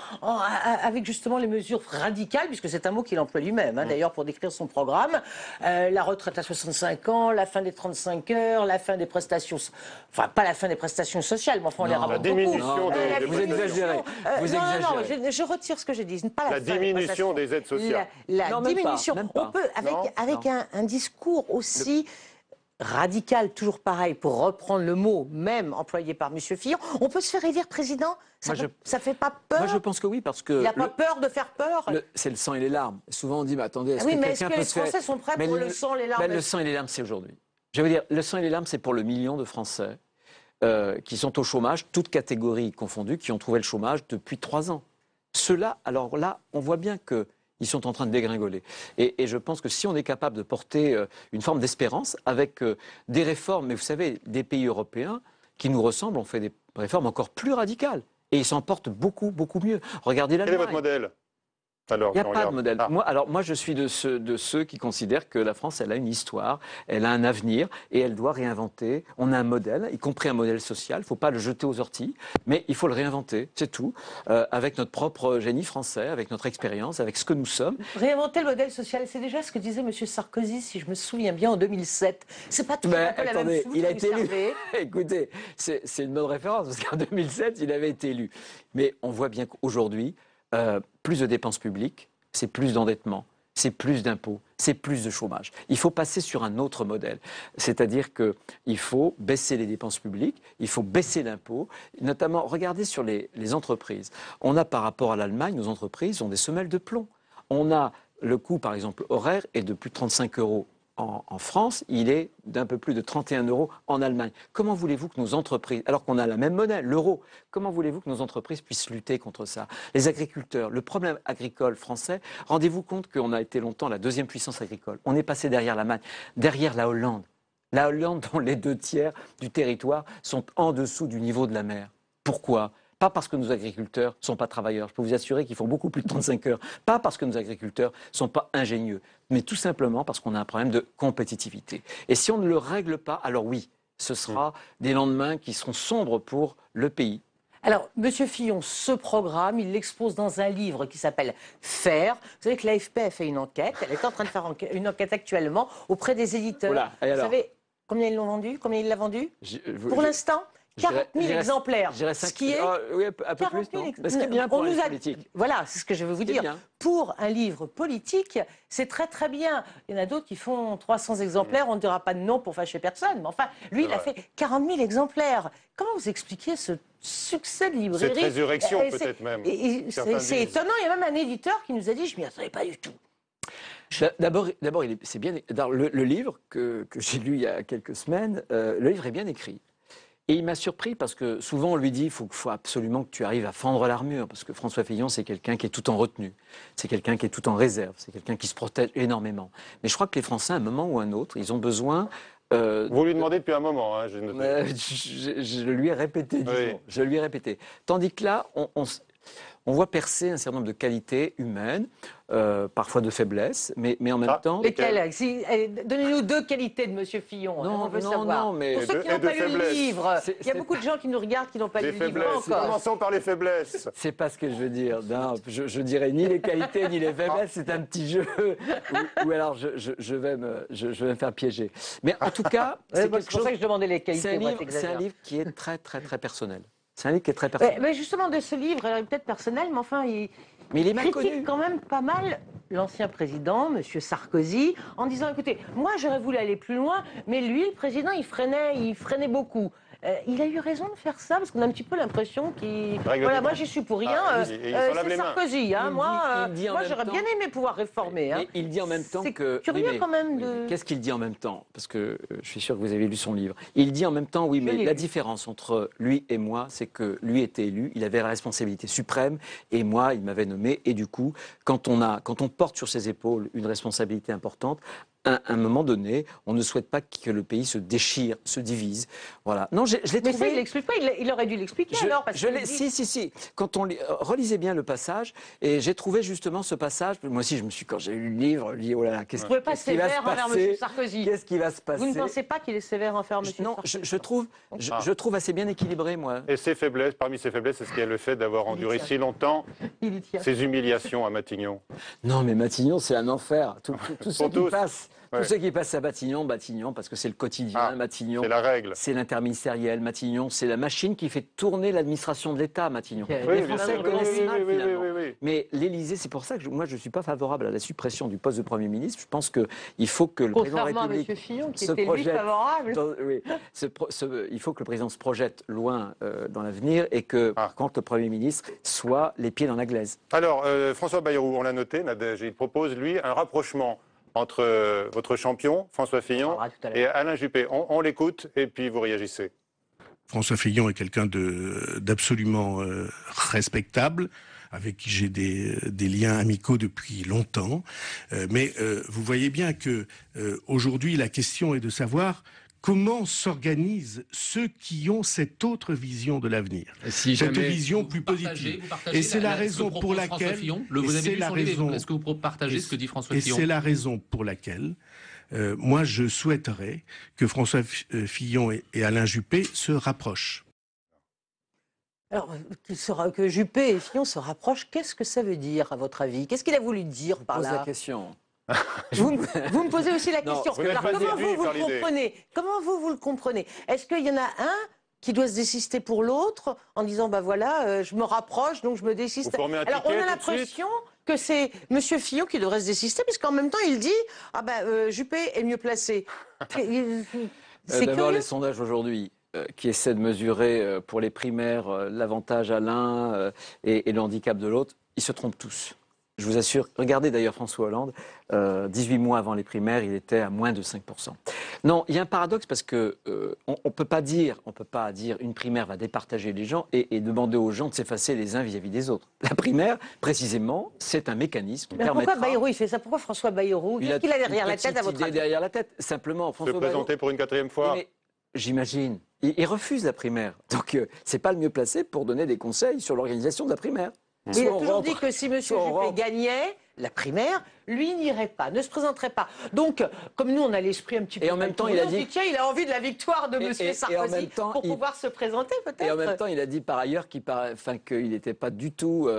avec justement les mesures radicales, puisque c'est un mot qu'il emploie lui-même, hein, d'ailleurs, pour décrire son programme. La retraite à 65 ans, la fin des 35 heures, la fin des prestations... Enfin, pas la fin des prestations sociales, mais enfin, on les rapporte beaucoup. diminution des... Vous exagérez. Vous exagérez. Non, je retire ce que j'ai dit. Pas La diminution des aides sociales. La Non, même pas, diminution. même pas. On peut, avec un discours aussi radical, toujours pareil, pour reprendre le mot même employé par M. Fillon, on peut se faire élire président? Ça fait pas peur? Moi, je pense que oui, parce que... Il n'a pas peur de faire peur? C'est le sang et les larmes. Souvent, on dit, mais attendez, est-ce Oui, que mais est-ce quelqu'un que peut les se faire... Français sont prêts pour le sang et les larmes? Le sang et les larmes, c'est aujourd'hui. Je veux dire, le sang et les larmes, c'est pour le million de Français qui sont au chômage, toutes catégories confondues, qui ont trouvé le chômage depuis 3 ans. Ceux-là, alors là, on voit bien qu'ils sont en train de dégringoler. Et je pense que si on est capable de porter une forme d'espérance avec des réformes, mais vous savez, des pays européens qui nous ressemblent ont fait des réformes encore plus radicales. Et ils s'en portent beaucoup, beaucoup mieux. Regardez Quel est votre l'Allemagne. modèle? Alors, Il n'y a si on pas de regarde. modèle. Ah. Moi, je suis de ceux qui considèrent que la France, elle a une histoire, elle a un avenir et elle doit réinventer. On a un modèle, y compris un modèle social. Il ne faut pas le jeter aux orties, mais il faut le réinventer, c'est tout. Avec notre propre génie français, avec notre expérience, avec ce que nous sommes. Réinventer le modèle social, c'est déjà ce que disait M. Sarkozy, si je me souviens bien, en 2007. C'est pas toujours un peu la même soupe il a que vous été élu. servez. Écoutez, c'est une bonne référence, parce qu'en 2007, il avait été élu. Mais on voit bien qu'aujourd'hui, plus de dépenses publiques, c'est plus d'endettement, c'est plus d'impôts, c'est plus de chômage. Il faut passer sur un autre modèle. C'est-à-dire qu'il faut baisser les dépenses publiques, il faut baisser l'impôt. Notamment, regardez sur les entreprises. On a par rapport à l'Allemagne, nos entreprises ont des semelles de plomb. On a le coût, par exemple, horaire est de plus de 35 euros. En France, il est d'un peu plus de 31 euros en Allemagne. Comment voulez-vous que nos entreprises, alors qu'on a la même monnaie, l'euro, comment voulez-vous que nos entreprises puissent lutter contre ça? Les agriculteurs, le problème agricole français, rendez-vous compte qu'on a été longtemps la deuxième puissance agricole. On est passé derrière l'Allemagne, derrière la Hollande. La Hollande, dont les 2/3 du territoire sont en dessous du niveau de la mer. Pourquoi ? Pas parce que nos agriculteurs ne sont pas travailleurs. Je peux vous assurer qu'ils font beaucoup plus de 35 heures. Pas parce que nos agriculteurs ne sont pas ingénieux. Mais tout simplement parce qu'on a un problème de compétitivité. Et si on ne le règle pas, alors oui, ce sera des lendemains qui seront sombres pour le pays. Alors, Monsieur Fillon, ce programme, il l'expose dans un livre qui s'appelle Faire. Vous savez que l'AFP a fait une enquête. Elle est en train de faire une enquête actuellement auprès des éditeurs. Oula, et alors ? Vous savez combien ils l'ont vendu? Combien il l'a vendu? Pour l'instant, 40 000 j'irais- exemplaires. j'irais Ce 5, qui est oui, un peu 40 plus, 000 non? Ce qui est bien pour les politiques. Voilà, c'est ce que je veux vous C'est dire. bien. Pour un livre politique, c'est très très bien. Il y en a d'autres qui font 300 exemplaires, on ne dira pas de nom pour fâcher personne. Mais enfin, lui, il a fait 40 000 exemplaires. Comment vous expliquez ce succès de librairie? Cette résurrection, C'est- peut-être même. C'est Certains disent. étonnant. Il y a même un éditeur qui nous a dit, je m'y attendais pas du tout. D'abord, c'est bien. Le livre que j'ai lu il y a quelques semaines, le livre est bien écrit. Et il m'a surpris parce que souvent on lui dit il faut absolument que tu arrives à fendre l'armure, parce que François Fillon c'est quelqu'un qui est tout en retenue, c'est quelqu'un qui est tout en réserve, c'est quelqu'un qui se protège énormément. Mais je crois que les Français, à un moment ou à un autre, ils ont besoin. Vous lui demandez depuis un moment, hein, j'ai noté. Je le lui ai répété, disons. Oui. Je lui ai répété. Tandis que là, on voit percer un certain nombre de qualités humaines, parfois de faiblesse, mais en même temps. Lesquelles? Donnez-nous deux qualités de Monsieur Fillon. Non, on veut non, savoir. non, mais Pour ceux qui n'ont et de pas lu le faiblesse. livre, C'est- il y a c'est- beaucoup de gens qui nous regardent qui n'ont pas Les lu le livre faiblesses. encore. Commençons par les faiblesses. C'est pas ce que je veux dire. Non, je dirais ni les qualités ni les faiblesses. C'est un petit jeu où alors je vais me faire piéger. Mais en tout cas, C'est c'est pour quelque ça chose. que je demandais les C'est qualités. un moi, livre, c'est un t'exagères. livre qui est très très très personnel. C'est un livre qui est très personnel. Mais justement, de ce livre, alors, il est peut-être personnel, mais enfin, il Mais il est mal critique connu. quand même pas mal l'ancien président, M. Sarkozy, en disant, écoutez, moi j'aurais voulu aller plus loin, mais lui, le président, il freinait beaucoup. Il a eu raison de faire ça, parce qu'on a un petit peu l'impression qu'il... Règle Voilà, des moi comptes. j'y suis pour rien, Ah, et il s'en lave c'est les mains. Sarkozy. Hein, Il dit en moi même j'aurais temps- bien aimé pouvoir réformer. Hein. Et il dit en même temps C'est que. curieux mais- quand même oui, de... mais qu'est-ce qu'il dit en même temps? Parce que je suis sûr que vous avez lu son livre. Il dit en même temps, oui, Je mais l'ai la lu. différence entre lui et moi, c'est que lui était élu, il avait la responsabilité suprême, et moi, il m'avait nommé. Et du coup, quand on porte sur ses épaules une responsabilité importante, à un moment donné, on ne souhaite pas que le pays se déchire, se divise. Voilà. Non, je l'ai Mais trouvé. ça, il l'explique pas, il aurait dû l'expliquer alors. Parce qu'il dit- Si. Quand on relisez bien le passage, et j'ai trouvé justement ce passage. Moi aussi, quand j'ai lu le livre, je me dis oh là là, qu'est-ce Vous ne pouvez pas qu'est-ce qui va se sévère envers passer M. Sarkozy. Qu'est-ce qui va se passer? Vous ne pensez pas qu'il est sévère envers M. Non, Sarkozy? je trouve assez bien équilibré, moi. Et ses faiblesses, parmi ses faiblesses, c'est ce qui est le fait d'avoir enduré si longtemps Il y tient. ces humiliations à Matignon. Non, mais Matignon, c'est un enfer. Tous ceux Pour qui tous. passent, Ouais. tous ceux qui passent à Matignon, parce que c'est le quotidien. Ah, Matignon, C'est la règle. c'est l'interministériel. Matignon, c'est la machine qui fait tourner l'administration de l'État. Matignon. Oui, Les bien Français sûr. connaissent mal, oui, finalement. oui. Mais l'Élysée, c'est pour ça que moi, je ne suis pas favorable à la suppression du poste de Premier ministre. Je pense qu'il faut que le président de la Contrairement à M. République Fillon, qui se était lui projette favorable. oui, il faut que le président se projette loin dans l'avenir et que, par contre, le Premier ministre soit les pieds dans la glaise. Alors, François Bayrou, on l'a noté, Nadège, il propose, lui, un rapprochement entre votre champion, François Fillon, On parlera tout à l'heure. et Alain Juppé. On l'écoute et puis vous réagissez. François Fillon est quelqu'un d'absolument respectable, avec qui j'ai des liens amicaux depuis longtemps. Mais vous voyez bien que aujourd'hui, la question est de savoir comment s'organisent ceux qui ont cette autre vision de l'avenir, Si cette jamais vision vous plus partagez- positive. vous partagez Et c'est la ce que raison propose pour François laquelle... Fillon, et vous avez c'est lu la son livre, raison- est-ce que vous partagez ce que dit François et Fillon? c'est la raison pour laquelle moi je souhaiterais que François Fillon et Alain Juppé se rapprochent. Alors, que Juppé et Fillon se rapprochent, qu'est-ce que ça veut dire, à votre avis? Qu'est-ce qu'il a voulu dire par Pose la là? question. Vous me posez aussi la Non, question. vous n'êtes Alors, pas comment séduit vous par le l'idée. comprenez? Comment vous le comprenez? Est-ce qu'il y en a un qui doit se désister pour l'autre en disant, bah voilà, je me rapproche, donc je me désiste? Vous formez un Alors, on ticket a tout de suite l'impression que c'est M. Fillon qui devrait se désister, puisqu'en même temps, il dit, ah ben, Juppé est mieux placé. C'est D'abord, curieux. les sondages aujourd'hui qui essaient de mesurer pour les primaires l'avantage à l'un et le handicap de l'autre, ils se trompent tous. Je vous assure. Regardez d'ailleurs François Hollande, 18 mois avant les primaires, il était à moins de 5%. Non, il y a un paradoxe parce que on peut pas dire une primaire va départager les gens et demander aux gens de s'effacer les uns vis-à-vis des autres. La primaire, précisément, c'est un mécanisme qui Mais permettra... pourquoi Bayrou il fait ça? Pourquoi François Bayrou? Qu'est-ce qu'il a derrière la tête, à votre avis? derrière la tête. Simplement, Se François Bayrou... présenter pour une 4e fois. Mais j'imagine. Il refuse la primaire. Donc, c'est pas le mieux placé pour donner des conseils sur l'organisation de la primaire. Il a Soit on toujours rentre, dit que si M. soit on Juppé rentre. gagnait la primaire, lui n'irait pas, ne se présenterait pas. Donc, comme nous, on a l'esprit un petit peu... Et en même temps, il a on se dit- tiens, il a envie de la victoire de Et- M. et en Sarkozy même temps, pour il- pouvoir se présenter, peut-être. Et en même temps, il a dit par ailleurs qu'il n'était pas du tout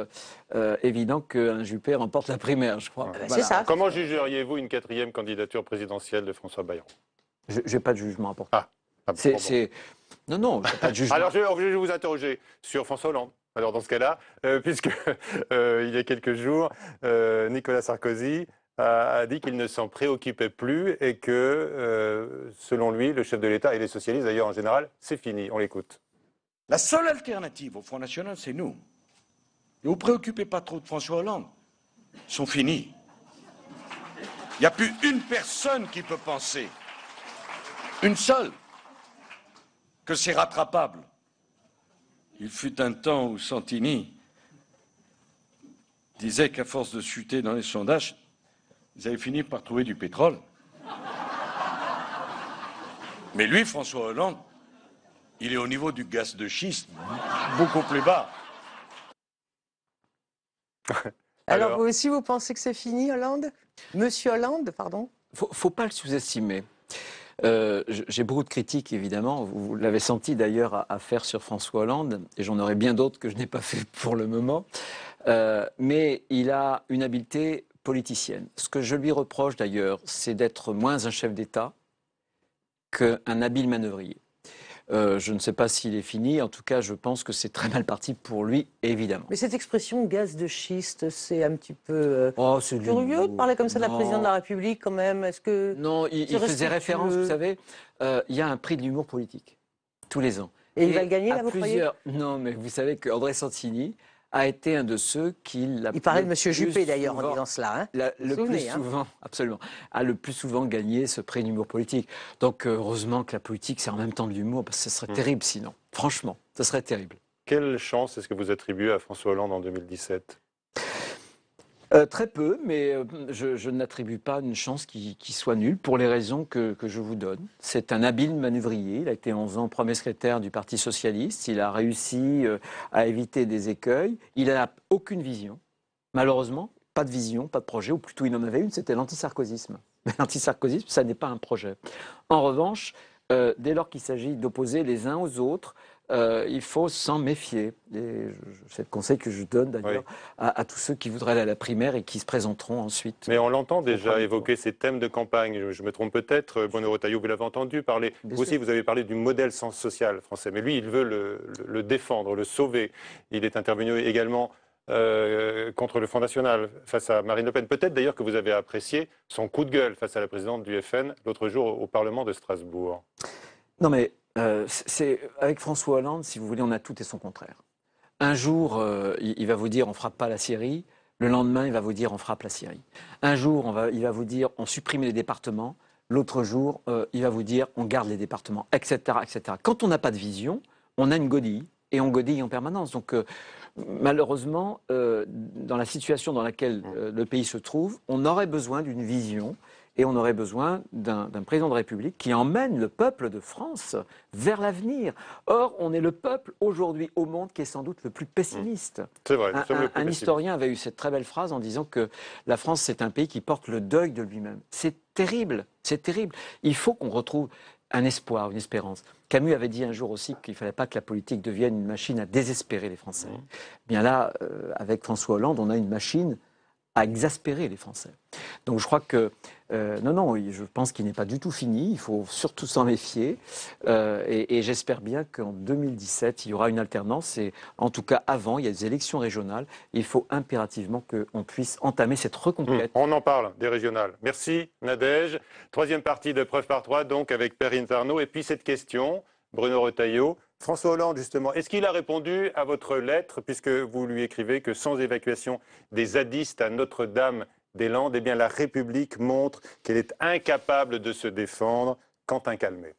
évident qu'un Juppé remporte la primaire, je crois. ben, Voilà. c'est ça. Comment jugeriez-vous une 4e candidature présidentielle de François Bayrou? Je n'ai pas de jugement à porter. Ah, C'est- bon. Non, j'ai pas de jugement. Alors, je vais vous interroger sur François Hollande. Alors, dans ce cas-là, puisque il y a quelques jours, Nicolas Sarkozy a dit qu'il ne s'en préoccupait plus et que, selon lui, le chef de l'État et les socialistes, d'ailleurs, en général, c'est fini. On l'écoute. La seule alternative au Front National, c'est nous. Ne vous préoccupez pas trop de François Hollande. Ils sont finis. Il n'y a plus une personne qui peut penser, une seule, que c'est rattrapable. Il fut un temps où Santini disait qu'à force de chuter dans les sondages, ils avaient fini par trouver du pétrole. Mais lui, François Hollande, il est au niveau du gaz de schiste, beaucoup plus bas. Alors, vous aussi, vous pensez que c'est fini, Hollande? Monsieur Hollande, pardon? Faut pas le sous-estimer. J'ai beaucoup de critiques, évidemment. Vous l'avez senti d'ailleurs à faire sur François Hollande, et j'en aurai bien d'autres que je n'ai pas fait pour le moment. Mais il a une habileté politicienne. Ce que je lui reproche d'ailleurs, c'est d'être moins un chef d'État qu'un habile manœuvrier. Je ne sais pas s'il est fini. En tout cas, je pense que c'est très mal parti pour lui, évidemment. Mais cette expression gaz de schiste, c'est un petit peu Oh, c'est curieux de parler comme ça de la Non. présidente de la République, quand même. Est-ce que... Non, il C'est faisait respectueux. référence, vous savez, il y a un prix de l'humour politique, tous les ans. Et il va le gagner, à là, vous croyez? Non, mais vous savez qu'André Santini a été un de ceux qui... Il parlait de M. Juppé, d'ailleurs, en disant cela. Hein. Le vous plus souvenez, hein. souvent, absolument, a le plus souvent gagné ce prix d'humour politique. Donc, heureusement que la politique, c'est en même temps de l'humour, parce que ce serait terrible sinon. Franchement, ce serait terrible. Quelle chance est-ce que vous attribuez à François Hollande en 2017? Très peu, mais je n'attribue pas une chance qui soit nulle pour les raisons que je vous donne. C'est un habile manœuvrier. Il a été 11 ans premier secrétaire du Parti socialiste. Il a réussi à éviter des écueils. Il n'a aucune vision. Malheureusement, pas de vision, pas de projet, ou plutôt il en avait une, c'était l'antisarkozysme. Mais l'antisarkozysme, ça n'est pas un projet. En revanche, dès lors qu'il s'agit d'opposer les uns aux autres, il faut s'en méfier. C'est le conseil que je donne d'ailleurs à tous ceux qui voudraient aller à la primaire et qui se présenteront ensuite. Mais on l'entend déjà premier évoquer ces thèmes de campagne. Je me trompe peut-être. Bruno Retailleau, vous l'avez entendu parler. Bien Vous aussi, sûr. vous avez parlé du modèle social français. Mais lui, il veut le défendre, le sauver. Il est intervenu également contre le Front National face à Marine Le Pen. Peut-être d'ailleurs que vous avez apprécié son coup de gueule face à la présidente du FN l'autre jour au Parlement de Strasbourg. Non mais avec François Hollande, si vous voulez, on a tout et son contraire. Un jour, il va vous dire on frappe pas la Syrie. Le lendemain, il va vous dire on frappe la Syrie. Un jour, il va vous dire on supprime les départements. L'autre jour, il va vous dire on garde les départements, etc., etc. Quand on n'a pas de vision, on a une godille et on godille en permanence. Donc malheureusement, dans la situation dans laquelle le pays se trouve, on aurait besoin d'une vision. Et on aurait besoin d'un président de République qui emmène le peuple de France vers l'avenir. Or, on est le peuple aujourd'hui au monde qui est sans doute le plus pessimiste. C'est vrai, nous sommes le plus Un pessimiste. historien avait eu cette très belle phrase en disant que la France, c'est un pays qui porte le deuil de lui-même. C'est terrible, c'est terrible. Il faut qu'on retrouve un espoir, une espérance. Camus avait dit un jour aussi qu'il ne fallait pas que la politique devienne une machine à désespérer les Français. Bien là, avec François Hollande, on a une machine à exaspérer les Français. Donc je crois que, non, je pense qu'il n'est pas du tout fini, il faut surtout s'en méfier, et j'espère bien qu'en 2017, il y aura une alternance, et en tout cas avant, il y a des élections régionales, il faut impérativement qu'on puisse entamer cette reconquête. On en parle, des régionales. Merci Nadège. Troisième partie de Preuve par 3, donc avec Perrine Arnaud, et puis cette question, Bruno Retailleau. François Hollande, justement, est-ce qu'il a répondu à votre lettre, puisque vous lui écrivez que sans évacuation des zadistes à Notre-Dame-des-Landes, eh bien la République montre qu'elle est incapable de se défendre? Quentin Calmet.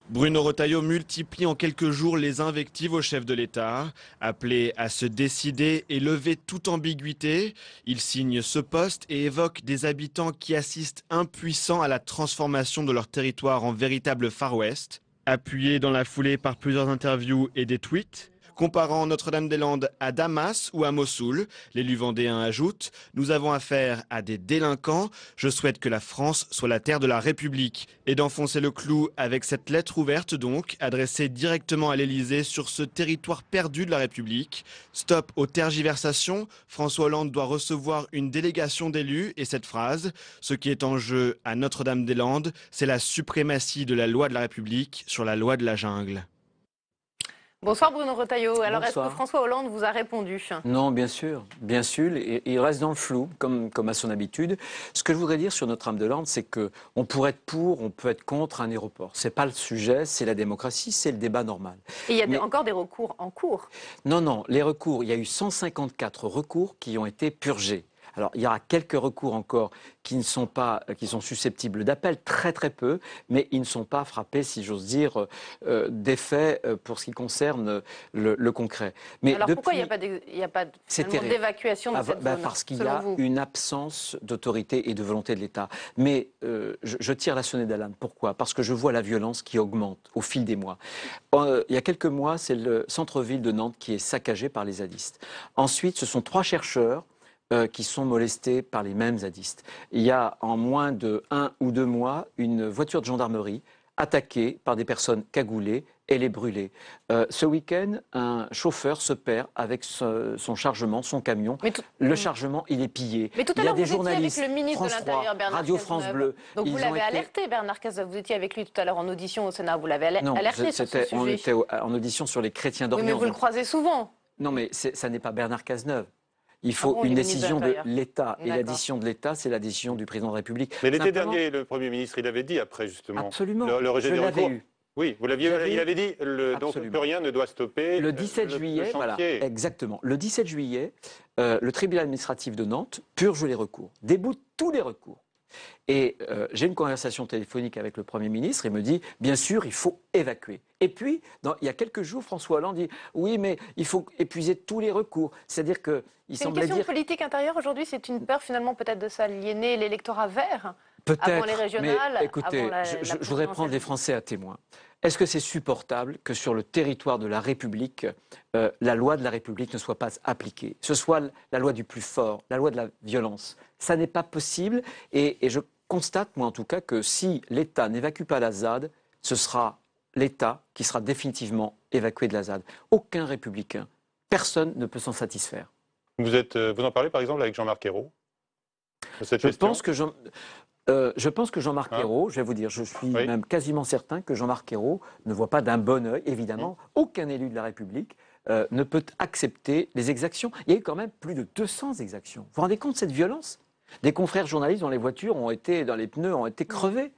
Bruno Retailleau multiplie en quelques jours les invectives au chef de l'État. Appelé à se décider et lever toute ambiguïté, il signe ce poste et évoque des habitants qui assistent impuissants à la transformation de leur territoire en véritable Far West. Appuyé dans la foulée par plusieurs interviews et des tweets, comparant Notre-Dame-des-Landes à Damas ou à Mossoul, l'élu vendéen ajoute « Nous avons affaire à des délinquants, je souhaite que la France soit la terre de la République ». Et d'enfoncer le clou avec cette lettre ouverte donc, adressée directement à l'Élysée sur ce territoire perdu de la République. Stop aux tergiversations, François Hollande doit recevoir une délégation d'élus et cette phrase « Ce qui est en jeu à Notre-Dame-des-Landes, c'est la suprématie de la loi de la République sur la loi de la jungle ». Bonsoir Bruno Retailleau. Alors est-ce que Bonsoir. François Hollande vous a répondu? Non, bien sûr, et il reste dans le flou, comme à son habitude. Ce que je voudrais dire sur Notre-Dame-des-Landes, c'est qu'on pourrait être pour, on peut être contre un aéroport. C'est pas le sujet, c'est la démocratie, c'est le débat normal. Et il y a encore des recours en cours? Non, les recours, il y a eu 154 recours qui ont été purgés. Alors, il y aura quelques recours encore qui sont susceptibles d'appel, très très peu, mais ils ne sont pas frappés, si j'ose dire, d'effet pour ce qui concerne le concret. Mais alors pourquoi il n'y a pas d'évacuation de cette zone? Parce qu'il y a une absence d'autorité et de volonté de l'État. Mais je tire la sonnette d'alarme. Pourquoi? Parce que je vois la violence qui augmente au fil des mois. Il y a quelques mois, c'est le centre-ville de Nantes qui est saccagé par les zadistes. Ensuite, ce sont 3 chercheurs qui sont molestés par les mêmes zadistes. Il y a en moins de 1 ou 2 mois une voiture de gendarmerie attaquée par des personnes cagoulées et les brûlée. Ce week-end, un chauffeur se perd avec son chargement, son camion. Le chargement, il est pillé. Mais tout à l'heure, vous étiez avec le ministre de l'Intérieur, Bernard Radio Cazeneuve. France Bleu. Donc vous l'avez alerté, Bernard Cazeneuve. Vous étiez avec lui tout à l'heure en audition au Sénat. Vous l'avez alerté sur ce sujet. On était en audition sur les chrétiens d'Orient. Oui, mais vous le croisez souvent. Non, mais ça n'est pas Bernard Cazeneuve. Il faut une décision de l'État. Et la décision de l'État, c'est la décision du président de la République. Mais l'été dernier, le Premier ministre, il avait dit après, justement, absolument. Le rejet des recours. Eu. Oui, il avait dit, donc plus rien ne doit stopper le 17 juillet, voilà, exactement. Le 17 juillet, le tribunal administratif de Nantes purge les recours, déboute tous les recours. Et j'ai une conversation téléphonique avec le Premier ministre, il me dit, bien sûr, il faut évacuer. Et puis, il y a quelques jours, François Hollande dit, oui, mais il faut épuiser tous les recours. C'est-à-dire que c'est une question de politique intérieure aujourd'hui, c'est une peur finalement peut-être de s'aliéner l'électorat vert avant les régionales. Mais écoutez, je voudrais prendre les Français à témoin. Est-ce que c'est supportable que sur le territoire de la République, la loi de la République ne soit pas appliquée? Ce soit la loi du plus fort, la loi de la violence. Ça n'est pas possible et je constate, moi en tout cas, que si l'État n'évacue pas la ZAD, ce sera l'État qui sera définitivement évacué de la ZAD. Aucun républicain, personne ne peut s'en satisfaire. Vous en parlez par exemple avec Jean-Marc Ayrault? Je pense que Jean-Marc Ayrault, je vais vous dire, je suis même quasiment certain que Jean-Marc Ayrault ne voit pas d'un bon œil, évidemment, aucun élu de la République ne peut accepter les exactions. Il y a eu quand même plus de 200 exactions. Vous vous rendez compte de cette violence? Des confrères journalistes dans les voitures dans les pneus ont été crevés.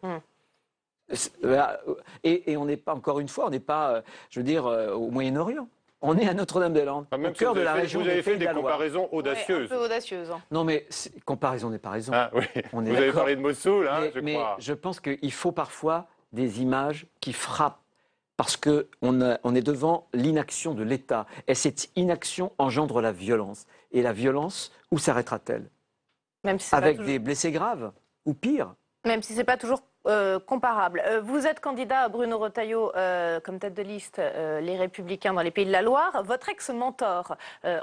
Et on n'est pas, encore une fois, on n'est pas, je veux dire, au Moyen-Orient. On est à Notre-Dame-des-Landes, au cœur de la région. Vous avez fait des comparaisons audacieuses. Un peu audacieuses. Non, mais comparaison n'est pas raison. Ah, oui. Vous avez parlé de Mossoul, mais je pense qu'il faut parfois des images qui frappent. Parce qu'on est devant l'inaction de l'État. Et cette inaction engendre la violence. Et la violence, où s'arrêtera-t-elle? Avec des blessés graves, ou pire. Même si ce n'est pas toujours comparable. Vous êtes candidat, Bruno Retailleau, comme tête de liste Les Républicains dans les Pays de la Loire. Votre ex-mentor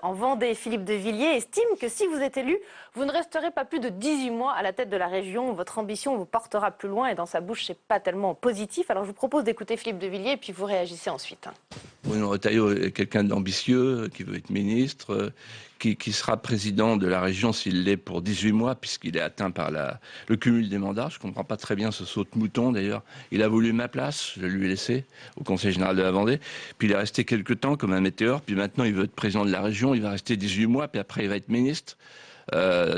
en Vendée, Philippe de Villiers, estime que si vous êtes élu, vous ne resterez pas plus de 18 mois à la tête de la région. Votre ambition vous portera plus loin et dans sa bouche, c'est pas tellement positif. Alors je vous propose d'écouter Philippe de Villiers et puis vous réagissez ensuite. Bruno Retailleau est quelqu'un d'ambitieux, qui veut être ministre, qui sera président de la région s'il l'est pour 18 mois, puisqu'il est atteint par le cumul des mandats. Je ne comprends pas très bien ce saut de mouton, d'ailleurs. Il a voulu ma place, je lui ai laissé au Conseil général de la Vendée. Puis il est resté quelques temps comme un météore, puis maintenant il veut être président de la région, il va rester 18 mois, puis après il va être ministre.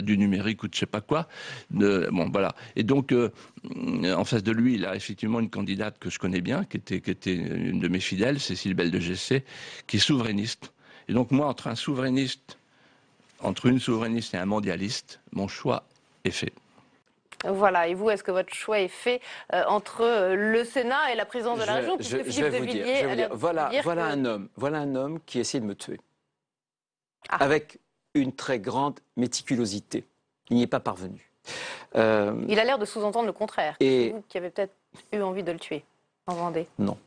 Du numérique ou de je sais pas quoi. Bon, voilà. Et donc, en face de lui, il a effectivement une candidate que je connais bien, qui était une de mes fidèles, Cécile Belle de Gessé, qui est souverainiste. Et donc, moi, entre une souverainiste et un mondialiste, mon choix est fait. Voilà, et vous, est-ce que votre choix est fait entre le Sénat et la présidence de la région? Voilà un homme qui essaie de me tuer. Avec une très grande méticulosité. Il n'y est pas parvenu. Il a l'air de sous-entendre le contraire. C'est vous qui avez peut-être eu envie de le tuer en Vendée. Non.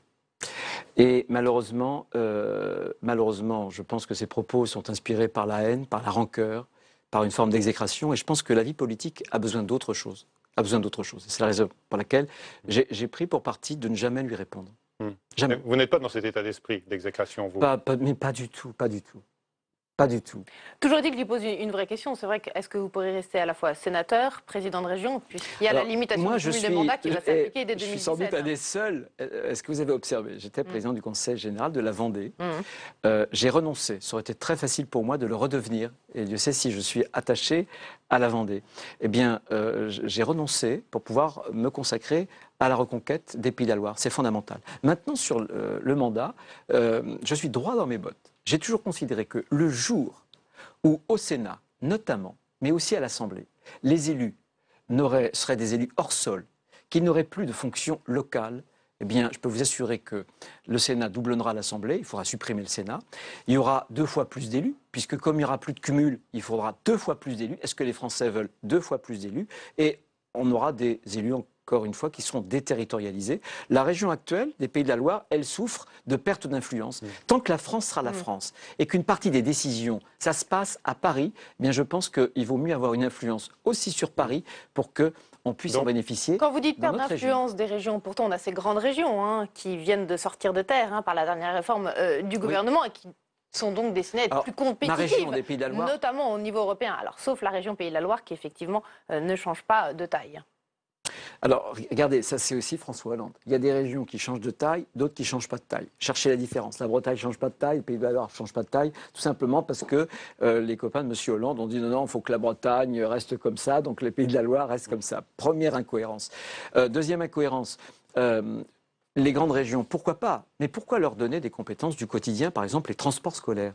Et malheureusement, je pense que ses propos sont inspirés par la haine, par la rancœur, par une forme d'exécration. Et je pense que la vie politique a besoin d'autre chose. C'est la raison pour laquelle j'ai pris pour parti de ne jamais lui répondre. Jamais. Vous n'êtes pas dans cet état d'esprit d'exécration, vous? Mais pas du tout, pas du tout. Pas du tout. Toujours est-il que je lui pose une vraie question. C'est vrai que est-ce que vous pourrez rester à la fois sénateur, président de région, puisqu'il y a la limitation du cumul des mandats qui va s'appliquer dès 2017. Je suis sans doute un des seuls. Est-ce que vous avez observé? J'étais président du Conseil général de la Vendée. J'ai renoncé. Ça aurait été très facile pour moi de le redevenir. Et Dieu sait si je suis attaché à la Vendée. Eh bien, j'ai renoncé pour pouvoir me consacrer à la reconquête des Pays de la Loire. C'est fondamental. Maintenant, sur le mandat, je suis droit dans mes bottes. J'ai toujours considéré que le jour où au Sénat, notamment, mais aussi à l'Assemblée, les élus seraient des élus hors sol, qu'ils n'auraient plus de fonction locale, eh bien, je peux vous assurer que le Sénat doublonnera l'Assemblée, il faudra supprimer le Sénat. Il y aura 2 fois plus d'élus, puisque comme il n'y aura plus de cumul, il faudra 2 fois plus d'élus. Est-ce que les Français veulent 2 fois plus d'élus? Et on aura des élus encore une fois, qui seront déterritorialisés. La région actuelle des Pays de la Loire, elle souffre de perte d'influence. Tant que la France sera la France et qu'une partie des décisions, ça se passe à Paris, eh bien je pense qu'il vaut mieux avoir une influence aussi sur Paris pour qu'on puisse en bénéficier. Quand vous dites perte d'influence des régions, pourtant on a ces grandes régions qui viennent de sortir de terre par la dernière réforme du gouvernement et qui sont donc destinées à être plus compétitives, des Pays de la Loire, notamment au niveau européen. Alors sauf la région Pays de la Loire qui effectivement ne change pas de taille. Alors, regardez, ça c'est aussi François Hollande. Il y a des régions qui changent de taille, d'autres qui ne changent pas de taille. Cherchez la différence. La Bretagne ne change pas de taille, le Pays de la Loire ne change pas de taille, tout simplement parce que les copains de M. Hollande ont dit non, il faut que la Bretagne reste comme ça, donc les Pays de la Loire restent comme ça. Première incohérence. Deuxième incohérence, les grandes régions, pourquoi pas? Mais pourquoi leur donner des compétences du quotidien, par exemple les transports scolaires?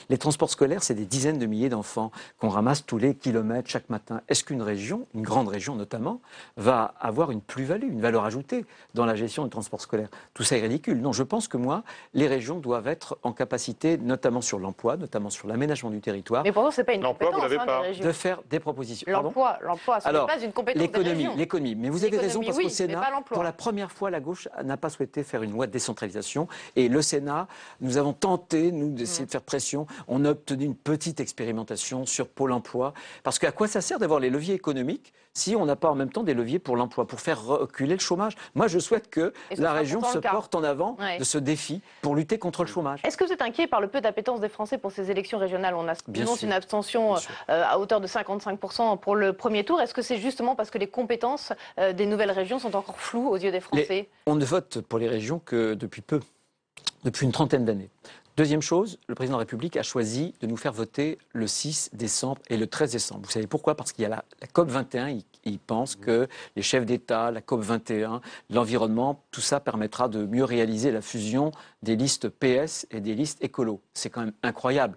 Les transports scolaires, c'est des dizaines de milliers d'enfants qu'on ramasse tous les kilomètres chaque matin. Est-ce qu'une région, une grande région notamment, va avoir une plus-value, une valeur ajoutée dans la gestion du transport scolaire? Tout ça est ridicule. Non, je pense que moi, les régions doivent être en capacité, notamment sur l'emploi, notamment sur l'aménagement du territoire. Mais pourtant, ce n'est pas une compétence des régions. De faire des propositions. L'emploi, ce n'est pas une compétence des régions. L'économie. Mais vous avez raison, parce qu'au Sénat, pour la première fois, la gauche n'a pas souhaité faire une loi de décentralisation. Et le Sénat, nous avons tenté, nous, d'essayer de faire pression. On a obtenu une petite expérimentation sur Pôle emploi. Parce qu'à quoi ça sert d'avoir les leviers économiques si on n'a pas en même temps des leviers pour l'emploi, pour faire reculer le chômage? Moi, je souhaite que la région se porte en avant de ce défi pour lutter contre le chômage. Est-ce que vous êtes inquiet par le peu d'appétence des Français pour ces élections régionales? On annonce une abstention à hauteur de 55% pour le premier tour. Est-ce que c'est justement parce que les compétences des nouvelles régions sont encore floues aux yeux des Français? On ne vote pour les régions que depuis peu, depuis une trentaine d'années. Deuxième chose, le président de la République a choisi de nous faire voter le 6 décembre et le 13 décembre. Vous savez pourquoi? Parce qu'il y a la COP21, il pense que les chefs d'État, la COP21, l'environnement, tout ça permettra de mieux réaliser la fusion des listes PS et des listes écolo. C'est quand même incroyable.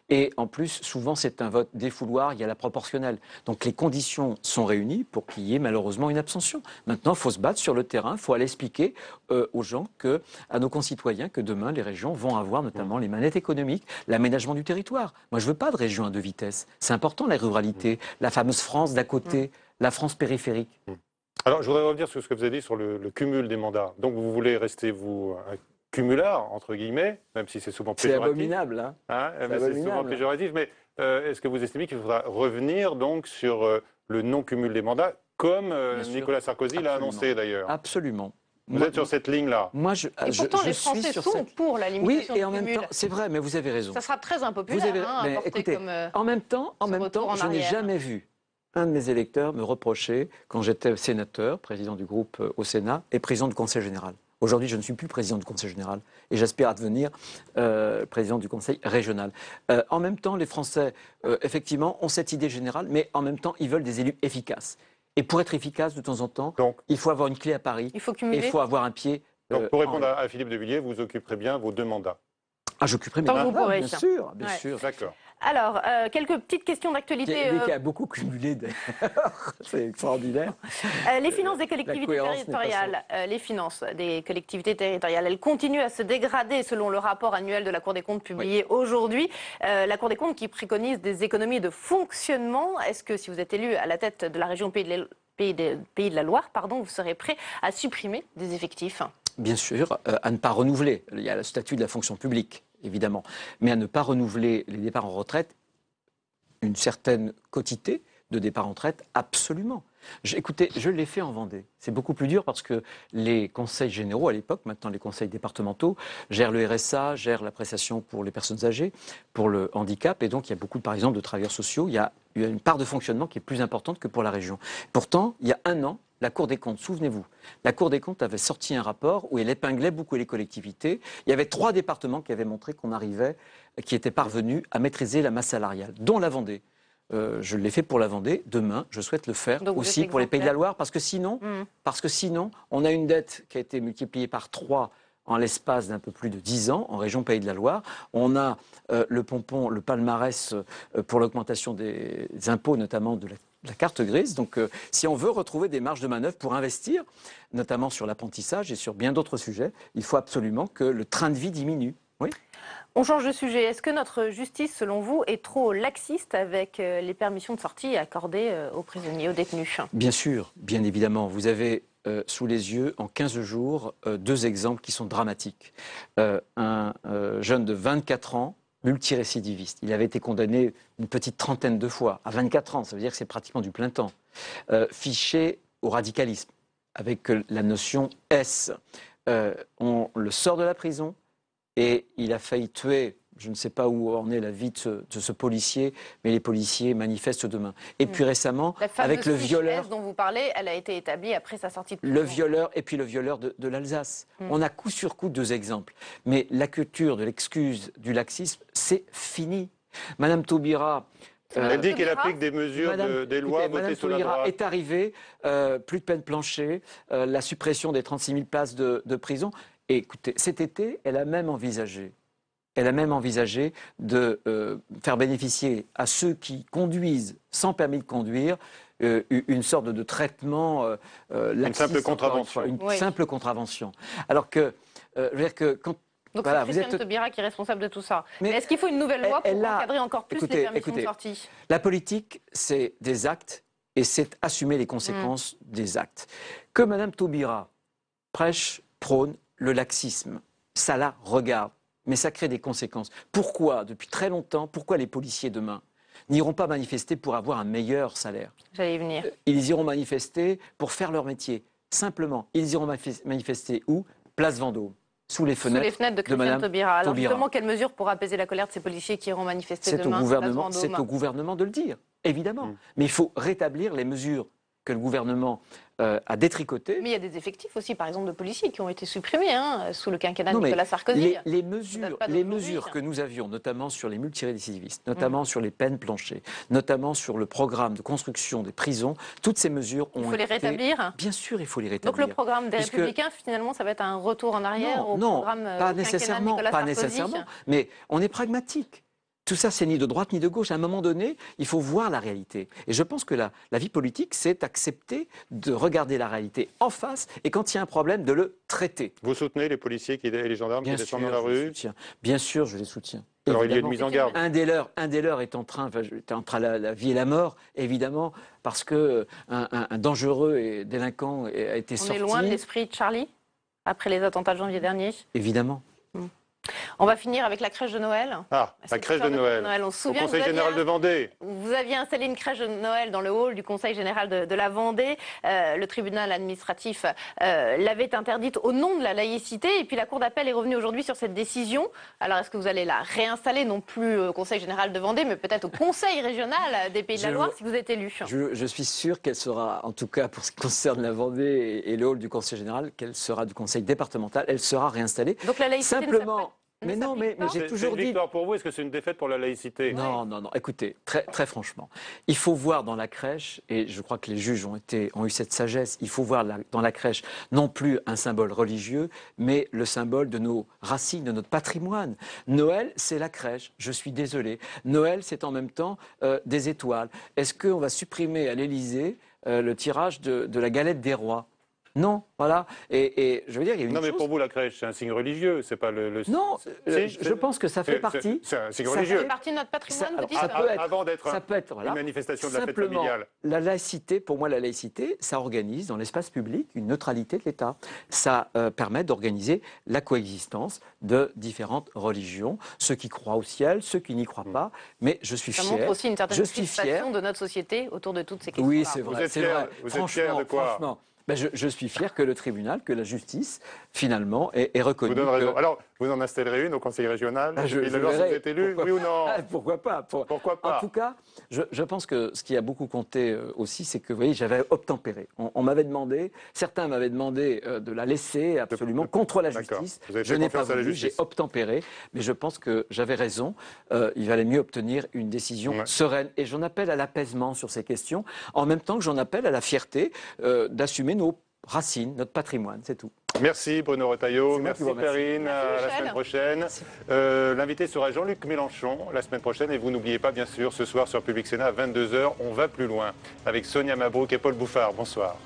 Et en plus, souvent, c'est un vote défouloir, il y a la proportionnelle. Donc les conditions sont réunies pour qu'il y ait malheureusement une abstention. Maintenant, il faut se battre sur le terrain, il faut aller expliquer aux gens, à nos concitoyens, que demain, les régions vont avoir notamment les manettes économiques, l'aménagement du territoire. Moi, je ne veux pas de région à 2 vitesses. C'est important, la ruralité, la fameuse France d'à côté, la France périphérique. Alors, je voudrais revenir sur ce que vous avez dit sur le cumul des mandats. Donc, vous voulez rester, vous, un cumulard, entre guillemets, même si c'est souvent C'est péjoratif. abominable, hein. Mais c'est souvent péjoratif. Mais est-ce que vous estimez qu'il faudra revenir donc sur le non-cumul des mandats, comme Nicolas Sarkozy l'a annoncé d'ailleurs? Absolument. Vous êtes sur cette ligne-là. Et pourtant, les Français sont pour la limitation du cumul. Oui, et en même temps, c'est vrai, mais vous avez raison. Ça sera très impopulaire, mais écoutez, en même temps, je n'ai jamais vu un de mes électeurs me reprocher, quand j'étais sénateur, président du groupe au Sénat et président du Conseil général. Aujourd'hui, je ne suis plus président du Conseil général et j'aspire à devenir président du Conseil régional. En même temps, les Français, effectivement, ont cette idée générale, mais en même temps, ils veulent des élus efficaces. Et pour être efficace, de temps en temps, il faut avoir une clé à Paris. Il faut cumuler. Et il faut avoir un pied. Donc, pour répondre à Philippe de Villiers, vous occuperez bien vos 2 mandats. Ah, j'occuperai mes mandats, bien sûr, bien sûr. D'accord. Alors, quelques petites questions d'actualité. Lui qui a beaucoup cumulé, d'ailleurs. C'est extraordinaire. Les finances des collectivités territoriales, elles continuent à se dégrader selon le rapport annuel de la Cour des comptes publié aujourd'hui. La Cour des comptes qui préconise des économies de fonctionnement. Est-ce que si vous êtes élu à la tête de la région Pays de la Loire, vous serez prêt à supprimer des effectifs? Bien sûr, à ne pas renouveler. Il y a le statut de la fonction publique, évidemment. Mais à ne pas renouveler les départs en retraite, une certaine quotité de départ en retraite, absolument. Écoutez, je l'ai fait en Vendée. C'est beaucoup plus dur parce que les conseils généraux, à l'époque, maintenant les conseils départementaux, gèrent le RSA, gèrent la prestation pour les personnes âgées, pour le handicap. Et donc, il y a beaucoup, par exemple, de travailleurs sociaux. Il y a une part de fonctionnement qui est plus importante que pour la région. Pourtant, il y a un an, la Cour des comptes, souvenez-vous, la Cour des comptes avait sorti un rapport où elle épinglait beaucoup les collectivités. Il y avait 3 départements qui avaient montré qu'on arrivait, qui étaient parvenus à maîtriser la masse salariale, dont la Vendée. Je l'ai fait pour la Vendée. Demain, je souhaite le faire aussi pour les Pays de la Loire, parce que sinon, on a une dette qui a été multipliée par 3 en l'espace d'un peu plus de 10 ans en région Pays de la Loire. On a le pompon, le palmarès pour l'augmentation des impôts, notamment de la carte grise. Donc, si on veut retrouver des marges de manœuvre pour investir, notamment sur l'apprentissage et sur bien d'autres sujets, il faut absolument que le train de vie diminue. Oui. On change de sujet. Est-ce que notre justice, selon vous, est trop laxiste avec les permissions de sortie accordées aux prisonniers, aux détenus? Bien sûr, bien évidemment. Vous avez sous les yeux, en 15 jours, 2 exemples qui sont dramatiques. Un jeune de 24 ans, multirécidiviste. Il avait été condamné une petite trentaine de fois, à 24 ans, ça veut dire que c'est pratiquement du plein temps. Fiché au radicalisme, avec la notion S. On le sort de la prison et il a failli tuer, je ne sais pas où en est la vie de ce policier, mais les policiers manifestent demain. Et puis récemment, avec le violeur... S dont vous parlez, elle a été établie après sa sortie de prison. Le violeur et puis le violeur de l'Alsace. On a coup sur coup 2 exemples. Mais la culture de l'excuse, du laxisme, c'est fini. Madame Taubira... Elle dit qu'elle applique des mesures, des lois votées sous la droite. Est arrivée, plus de peine plancher, la suppression des 36 000 places de prison. Et écoutez, cet été, elle a même envisagé de faire bénéficier à ceux qui conduisent sans permis de conduire une sorte de traitement une simple contravention. Une simple contravention. Alors que, je veux dire que quand... Donc c'est Christiane Taubira qui est responsable de tout ça. Mais est-ce qu'il faut une nouvelle loi pour encadrer encore plus les permissions de sortie? La politique, c'est des actes et c'est assumer les conséquences des actes. Que Mme Taubira prône le laxisme, ça la regarde, mais ça crée des conséquences. Pourquoi, depuis très longtemps, pourquoi les policiers demain n'iront pas manifester pour avoir un meilleur salaire? J'allais y venir. Ils iront manifester pour faire leur métier. Simplement, ils iront manifester où? Place Vendôme. Sous les fenêtres de Christiane Taubira. Alors justement, quelles mesures pour apaiser la colère de ces policiers qui iront manifester demain? C'est au gouvernement de le dire, évidemment. Mais il faut rétablir les mesures que le gouvernement a détricotées. Mais il y a des effectifs aussi, par exemple, de policiers qui ont été supprimés sous le quinquennat de Nicolas Sarkozy. Les mesures que nous avions, notamment sur les multirécidivistes, notamment sur les peines planchées, notamment sur le programme de construction des prisons, toutes ces mesures ont été... Il faut les rétablir? Bien sûr, il faut les rétablir. Donc le programme des Républicains, finalement, ça va être un retour en arrière au programme pas nécessairement, mais on est pragmatique. Tout ça, c'est ni de droite ni de gauche. À un moment donné, il faut voir la réalité. Et je pense que la vie politique, c'est accepter de regarder la réalité en face et quand il y a un problème, de le traiter. Vous soutenez les policiers et les gendarmes qui descendent dans la rue? Bien sûr, je les soutiens. Alors il y a une mise en garde. Un des leurs est entre la vie et la mort, évidemment, parce que un dangereux et délinquant a été sorti. On est loin de l'esprit de Charlie, après les attentats de janvier dernier. Évidemment. On va finir avec la crèche de Noël. Ah, la crèche de Noël. On se souvient au Conseil général de Vendée. Vous aviez installé une crèche de Noël dans le hall du Conseil général de la Vendée. Le tribunal administratif l'avait interdite au nom de la laïcité. Et puis la Cour d'appel est revenue aujourd'hui sur cette décision. Alors est-ce que vous allez la réinstaller, non plus au Conseil général de Vendée, mais peut-être au Conseil régional des Pays de la Loire, si vous êtes élu? Je suis sûr qu'elle sera, en tout cas pour ce qui concerne la Vendée et le hall du Conseil général, qu'elle sera du Conseil départemental, elle sera réinstallée. Donc la laïcité simplement. Mais non, mais j'ai toujours dit... C'est une victoire pour vous, est-ce que c'est une défaite pour la laïcité? Non, écoutez, très franchement, il faut voir dans la crèche, et je crois que les juges ont eu cette sagesse, il faut voir dans la crèche non plus un symbole religieux, mais le symbole de nos racines, de notre patrimoine. Noël, c'est la crèche, je suis désolé. Noël, c'est en même temps des étoiles. Est-ce qu'on va supprimer à l'Élysée le tirage de la galette des rois? Non, voilà. Et je veux dire, il y a une chose... mais pour vous, la crèche, c'est un signe religieux, c'est pas le... Non, je pense que ça fait partie... C'est un signe religieux. Ça fait partie de notre patrimoine, vous dites? Avant d'être une manifestation de la fête familiale. La laïcité, pour moi, la laïcité, ça organise dans l'espace public une neutralité de l'État. Ça permet d'organiser la coexistence de différentes religions, ceux qui croient au ciel, ceux qui n'y croient pas. Mais je suis fier. Ça montre aussi une certaine crispation de notre société autour de toutes ces questions. Oui, c'est vrai. Vous êtes fier de quoi? Franchement. Ben je suis fier que le tribunal, que la justice, finalement, ait reconnu. Vous donne raison. Alors, vous en installerez une au Conseil régional? Je si vous êtes élu, oui ou non? Pourquoi pas? Pourquoi pas? En tout cas, je pense que ce qui a beaucoup compté aussi, c'est que, vous voyez, j'avais obtempéré. On m'avait demandé, certains m'avaient demandé de la laisser absolument contre la justice. Je n'ai pas voulu, j'ai obtempéré, mais je pense que j'avais raison. Il valait mieux obtenir une décision sereine. Et j'en appelle à l'apaisement sur ces questions, en même temps que j'en appelle à la fierté d'assumer nos racines, notre patrimoine, c'est tout. Merci Bruno Retailleau, merci Perrine, à la semaine prochaine. L'invité sera Jean-Luc Mélenchon la semaine prochaine et vous n'oubliez pas bien sûr ce soir sur Public Sénat à 22h, on va plus loin avec Sonia Mabrouk et Paul Bouffard. Bonsoir.